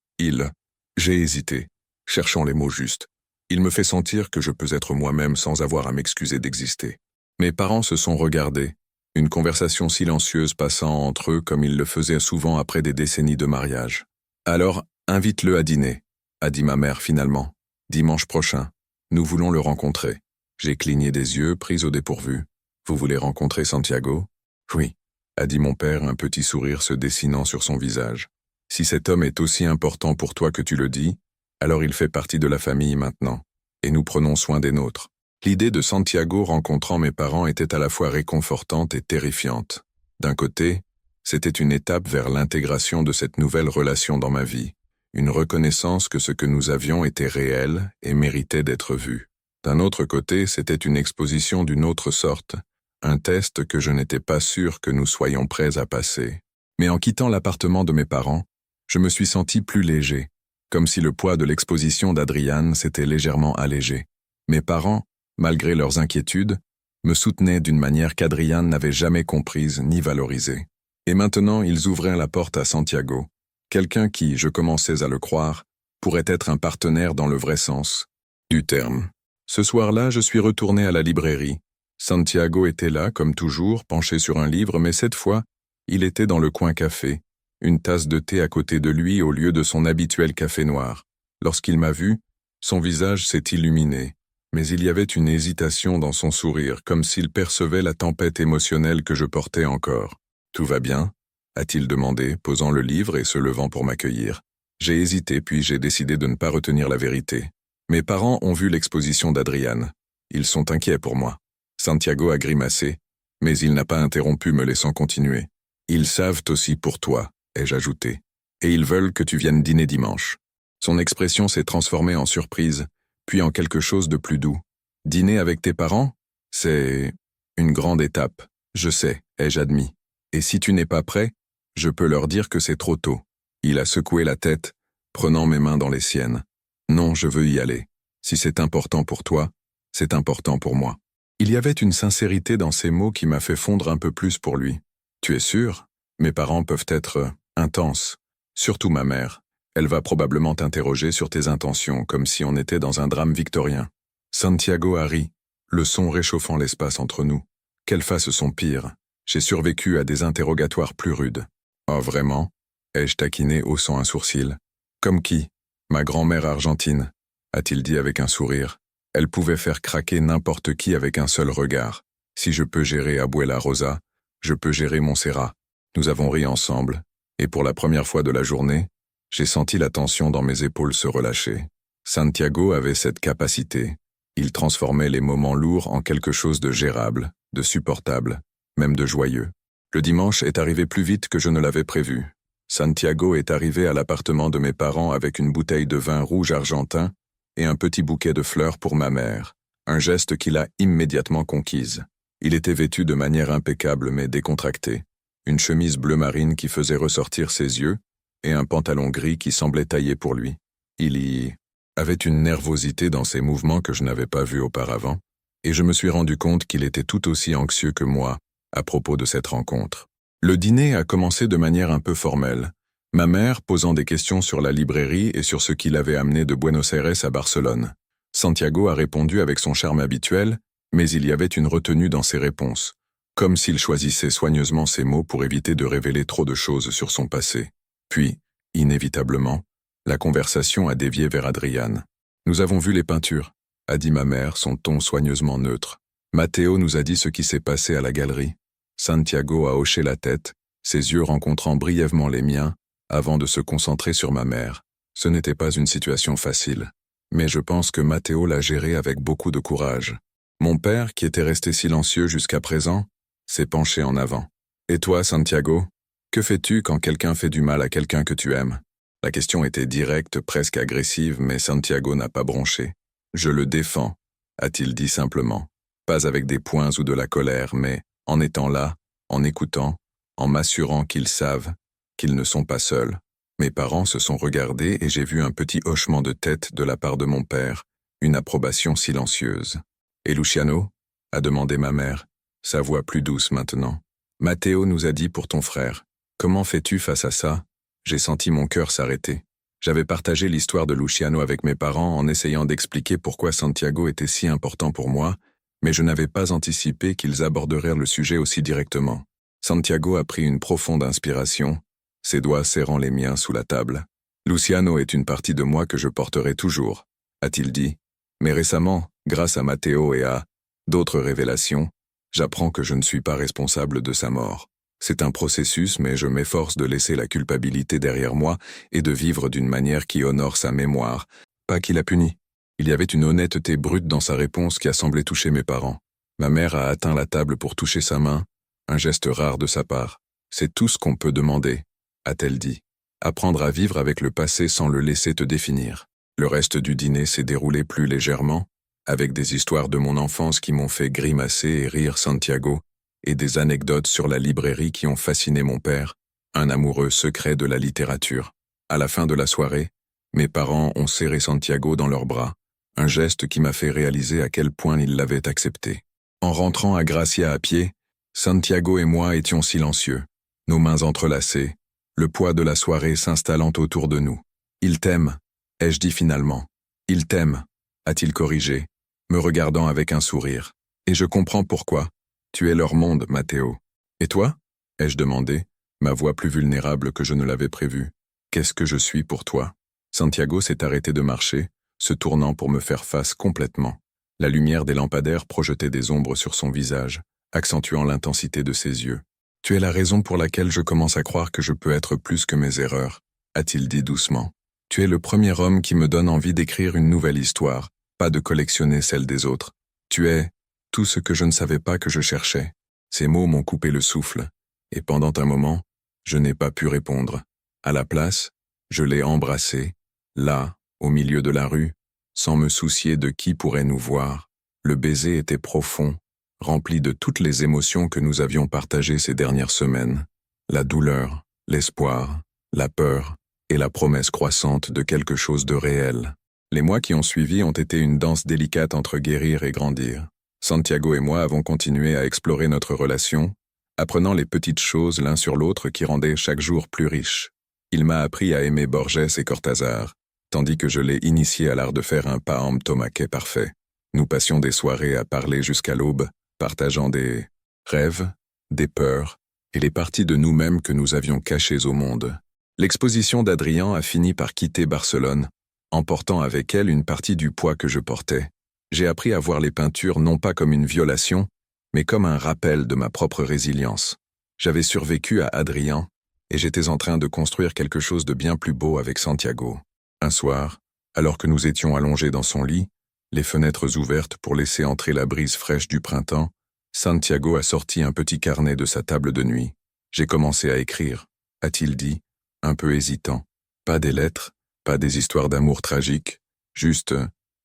J'ai hésité, cherchant les mots justes. Il me fait sentir que je peux être moi-même sans avoir à m'excuser d'exister. Mes parents se sont regardés, une conversation silencieuse passant entre eux comme ils le faisaient souvent après des décennies de mariage. Alors, invite-le à dîner, a dit ma mère finalement. Dimanche prochain, nous voulons le rencontrer. J'ai cligné des yeux, pris au dépourvu. Vous voulez rencontrer Santiago? Oui, a dit mon père, un petit sourire se dessinant sur son visage. Si cet homme est aussi important pour toi que tu le dis, alors il fait partie de la famille maintenant, et nous prenons soin des nôtres. L'idée de Santiago rencontrant mes parents était à la fois réconfortante et terrifiante. D'un côté, c'était une étape vers l'intégration de cette nouvelle relation dans ma vie, une reconnaissance que ce que nous avions était réel et méritait d'être vu. D'un autre côté, c'était une exposition d'une autre sorte, un test que je n'étais pas sûr que nous soyons prêts à passer. Mais en quittant l'appartement de mes parents, je me suis senti plus léger, comme si le poids de l'exposition d'Adriane s'était légèrement allégé. Mes parents, malgré leurs inquiétudes, me soutenaient d'une manière qu'Adriane n'avait jamais comprise ni valorisée. Et maintenant, ils ouvraient la porte à Santiago, quelqu'un qui, je commençais à le croire, pourrait être un partenaire dans le vrai sens du terme. Ce soir-là, je suis retourné à la librairie. Santiago était là, comme toujours, penché sur un livre, mais cette fois, il était dans le coin café, une tasse de thé à côté de lui au lieu de son habituel café noir. Lorsqu'il m'a vu, son visage s'est illuminé, mais il y avait une hésitation dans son sourire, comme s'il percevait la tempête émotionnelle que je portais encore. « Tout va bien ?» a-t-il demandé, posant le livre et se levant pour m'accueillir. J'ai hésité, puis j'ai décidé de ne pas retenir la vérité. Mes parents ont vu l'exposition d'Adriane. Ils sont inquiets pour moi. Santiago a grimacé, mais il n'a pas interrompu, me laissant continuer. Ils savent aussi pour toi, ai-je ajouté, et ils veulent que tu viennes dîner dimanche. Son expression s'est transformée en surprise, puis en quelque chose de plus doux. Dîner avec tes parents? C'est une grande étape, je sais, ai-je admis. Et si tu n'es pas prêt, je peux leur dire que c'est trop tôt. Il a secoué la tête, prenant mes mains dans les siennes. Non, je veux y aller. Si c'est important pour toi, c'est important pour moi. Il y avait une sincérité dans ces mots qui m'a fait fondre un peu plus pour lui. Tu es sûr? Mes parents peuvent être intenses. Surtout ma mère. Elle va probablement t'interroger sur tes intentions, comme si on était dans un drame victorien. Santiago a ri, le son réchauffant l'espace entre nous. Qu'elles fassent son pire. J'ai survécu à des interrogatoires plus rudes. Oh, vraiment? Ai-je taquiné, haussant un sourcil. Comme qui? Ma grand-mère argentine, a-t-il dit avec un sourire. Elle pouvait faire craquer n'importe qui avec un seul regard. Si je peux gérer Abuela Rosa, je peux gérer Montserrat. Nous avons ri ensemble, et pour la première fois de la journée, j'ai senti la tension dans mes épaules se relâcher. Santiago avait cette capacité. Il transformait les moments lourds en quelque chose de gérable, de supportable, même de joyeux. Le dimanche est arrivé plus vite que je ne l'avais prévu. Santiago est arrivé à l'appartement de mes parents avec une bouteille de vin rouge argentin et un petit bouquet de fleurs pour ma mère, un geste qui l'a immédiatement conquise. Il était vêtu de manière impeccable mais décontractée, une chemise bleu marine qui faisait ressortir ses yeux et un pantalon gris qui semblait taillé pour lui. Il y avait une nervosité dans ses mouvements que je n'avais pas vue auparavant, et je me suis rendu compte qu'il était tout aussi anxieux que moi à propos de cette rencontre. Le dîner a commencé de manière un peu formelle, ma mère posant des questions sur la librairie et sur ce qui l'avait amené de Buenos Aires à Barcelone. Santiago a répondu avec son charme habituel, mais il y avait une retenue dans ses réponses, comme s'il choisissait soigneusement ses mots pour éviter de révéler trop de choses sur son passé. Puis, inévitablement, la conversation a dévié vers Adriane. « Nous avons vu les peintures », a dit ma mère, son ton soigneusement neutre. « Matteo nous a dit ce qui s'est passé à la galerie. » Santiago a hoché la tête, ses yeux rencontrant brièvement les miens, avant de se concentrer sur ma mère. Ce n'était pas une situation facile, mais je pense que Matteo l'a gérée avec beaucoup de courage. Mon père, qui était resté silencieux jusqu'à présent, s'est penché en avant. « Et toi, Santiago, que fais-tu quand quelqu'un fait du mal à quelqu'un que tu aimes ?» La question était directe, presque agressive, mais Santiago n'a pas bronché. « Je le défends », a-t-il dit simplement. Pas avec des poings ou de la colère, mais en étant là, en écoutant, en m'assurant qu'ils savent, qu'ils ne sont pas seuls. Mes parents se sont regardés et j'ai vu un petit hochement de tête de la part de mon père, une approbation silencieuse. « Et Luciano ?» a demandé ma mère, sa voix plus douce maintenant. « Matteo nous a dit pour ton frère. Comment fais-tu face à ça ?» J'ai senti mon cœur s'arrêter. J'avais partagé l'histoire de Luciano avec mes parents en essayant d'expliquer pourquoi Santiago était si important pour moi, mais je n'avais pas anticipé qu'ils aborderaient le sujet aussi directement. Santiago a pris une profonde inspiration, ses doigts serrant les miens sous la table. « Luciano est une partie de moi que je porterai toujours », a-t-il dit. Mais récemment, grâce à Matteo et à d'autres révélations, j'apprends que je ne suis pas responsable de sa mort. C'est un processus, mais je m'efforce de laisser la culpabilité derrière moi et de vivre d'une manière qui honore sa mémoire, pas qui la punit. Il y avait une honnêteté brute dans sa réponse qui a semblé toucher mes parents. Ma mère a atteint la table pour toucher sa main, un geste rare de sa part. « C'est tout ce qu'on peut demander », a-t-elle dit. « Apprendre à vivre avec le passé sans le laisser te définir. » Le reste du dîner s'est déroulé plus légèrement, avec des histoires de mon enfance qui m'ont fait grimacer et rire Santiago, et des anecdotes sur la librairie qui ont fasciné mon père, un amoureux secret de la littérature. À la fin de la soirée, mes parents ont serré Santiago dans leurs bras, un geste qui m'a fait réaliser à quel point ils l'avaient accepté. En rentrant à Gracia à pied, Santiago et moi étions silencieux, nos mains entrelacées, le poids de la soirée s'installant autour de nous. « Il t'aime », ai-je dit finalement. « Il t'aime », a-t-il corrigé, me regardant avec un sourire. « Et je comprends pourquoi. Tu es leur monde, Matteo. »« Et toi ?» ai-je demandé, ma voix plus vulnérable que je ne l'avais prévu. « Qu'est-ce que je suis pour toi ?» Santiago s'est arrêté de marcher, se tournant pour me faire face complètement. La lumière des lampadaires projetait des ombres sur son visage, accentuant l'intensité de ses yeux. « Tu es la raison pour laquelle je commence à croire que je peux être plus que mes erreurs, » a-t-il dit doucement. « Tu es le premier homme qui me donne envie d'écrire une nouvelle histoire, pas de collectionner celle des autres. Tu es tout ce que je ne savais pas que je cherchais. » Ces mots m'ont coupé le souffle, et pendant un moment, je n'ai pas pu répondre. À la place, je l'ai embrassé, là, au milieu de la rue, sans me soucier de qui pourrait nous voir. Le baiser était profond, rempli de toutes les émotions que nous avions partagées ces dernières semaines. La douleur, l'espoir, la peur et la promesse croissante de quelque chose de réel. Les mois qui ont suivi ont été une danse délicate entre guérir et grandir. Santiago et moi avons continué à explorer notre relation, apprenant les petites choses l'un sur l'autre qui rendaient chaque jour plus riche. Il m'a appris à aimer Borges et Cortázar, tandis que je l'ai initié à l'art de faire un pain tomaquet parfait. Nous passions des soirées à parler jusqu'à l'aube, partageant des rêves, des peurs et les parties de nous-mêmes que nous avions cachées au monde. L'exposition d'Adrian a fini par quitter Barcelone, emportant avec elle une partie du poids que je portais. J'ai appris à voir les peintures non pas comme une violation, mais comme un rappel de ma propre résilience. J'avais survécu à Adrian, et j'étais en train de construire quelque chose de bien plus beau avec Santiago. Un soir, alors que nous étions allongés dans son lit, les fenêtres ouvertes pour laisser entrer la brise fraîche du printemps, Santiago a sorti un petit carnet de sa table de nuit. J'ai commencé à écrire, a-t-il dit, un peu hésitant. Pas des lettres, pas des histoires d'amour tragiques, juste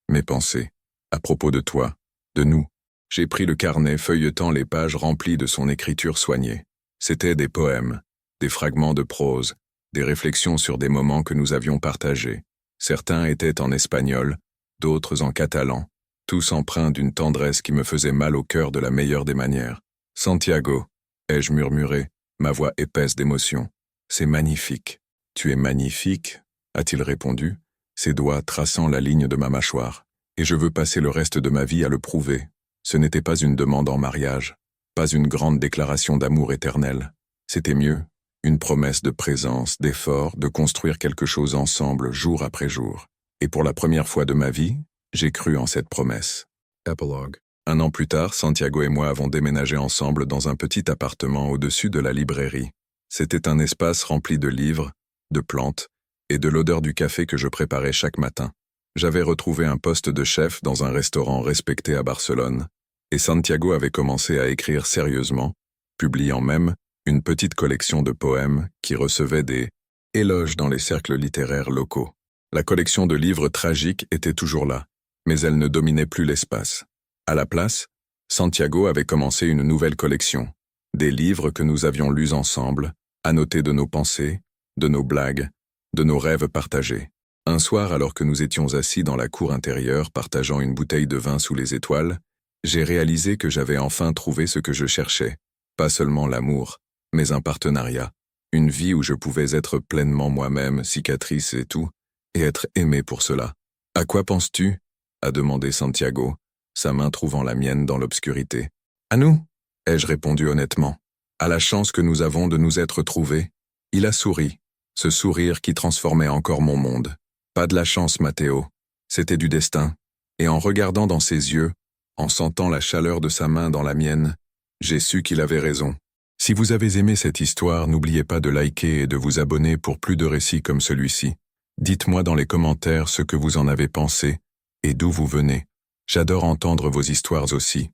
mes pensées. À propos de toi, de nous. J'ai pris le carnet feuilletant les pages remplies de son écriture soignée. C'étaient des poèmes, des fragments de prose, des réflexions sur des moments que nous avions partagés. Certains étaient en espagnol, d'autres en catalan, tous empreints d'une tendresse qui me faisait mal au cœur de la meilleure des manières. « Santiago » ai-je murmuré, ma voix épaisse d'émotion. « C'est magnifique. »« Tu es magnifique » a-t-il répondu, ses doigts traçant la ligne de ma mâchoire. « Et je veux passer le reste de ma vie à le prouver. » Ce n'était pas une demande en mariage, pas une grande déclaration d'amour éternel. C'était mieux, une promesse de présence, d'effort, de construire quelque chose ensemble jour après jour. Et pour la première fois de ma vie, j'ai cru en cette promesse. Epilogue. 1 an plus tard, Santiago et moi avons déménagé ensemble dans un petit appartement au-dessus de la librairie. C'était un espace rempli de livres, de plantes et de l'odeur du café que je préparais chaque matin. J'avais retrouvé un poste de chef dans un restaurant respecté à Barcelone, et Santiago avait commencé à écrire sérieusement, publiant même une petite collection de poèmes qui recevait des éloges dans les cercles littéraires locaux. La collection de livres tragiques était toujours là, mais elle ne dominait plus l'espace. À la place, Santiago avait commencé une nouvelle collection, des livres que nous avions lus ensemble, annotés de nos pensées, de nos blagues, de nos rêves partagés. Un soir, alors que nous étions assis dans la cour intérieure partageant une bouteille de vin sous les étoiles, j'ai réalisé que j'avais enfin trouvé ce que je cherchais, pas seulement l'amour, mais un partenariat, une vie où je pouvais être pleinement moi-même, cicatrice et tout, et être aimé pour cela. « À quoi penses-tu » a demandé Santiago, sa main trouvant la mienne dans l'obscurité. « À nous » ai-je répondu honnêtement. « À la chance que nous avons de nous être trouvés. » Il a souri, ce sourire qui transformait encore mon monde. Pas de la chance, Matteo. C'était du destin. Et en regardant dans ses yeux, en sentant la chaleur de sa main dans la mienne, j'ai su qu'il avait raison. Si vous avez aimé cette histoire, n'oubliez pas de liker et de vous abonner pour plus de récits comme celui-ci. Dites-moi dans les commentaires ce que vous en avez pensé et d'où vous venez. J'adore entendre vos histoires aussi.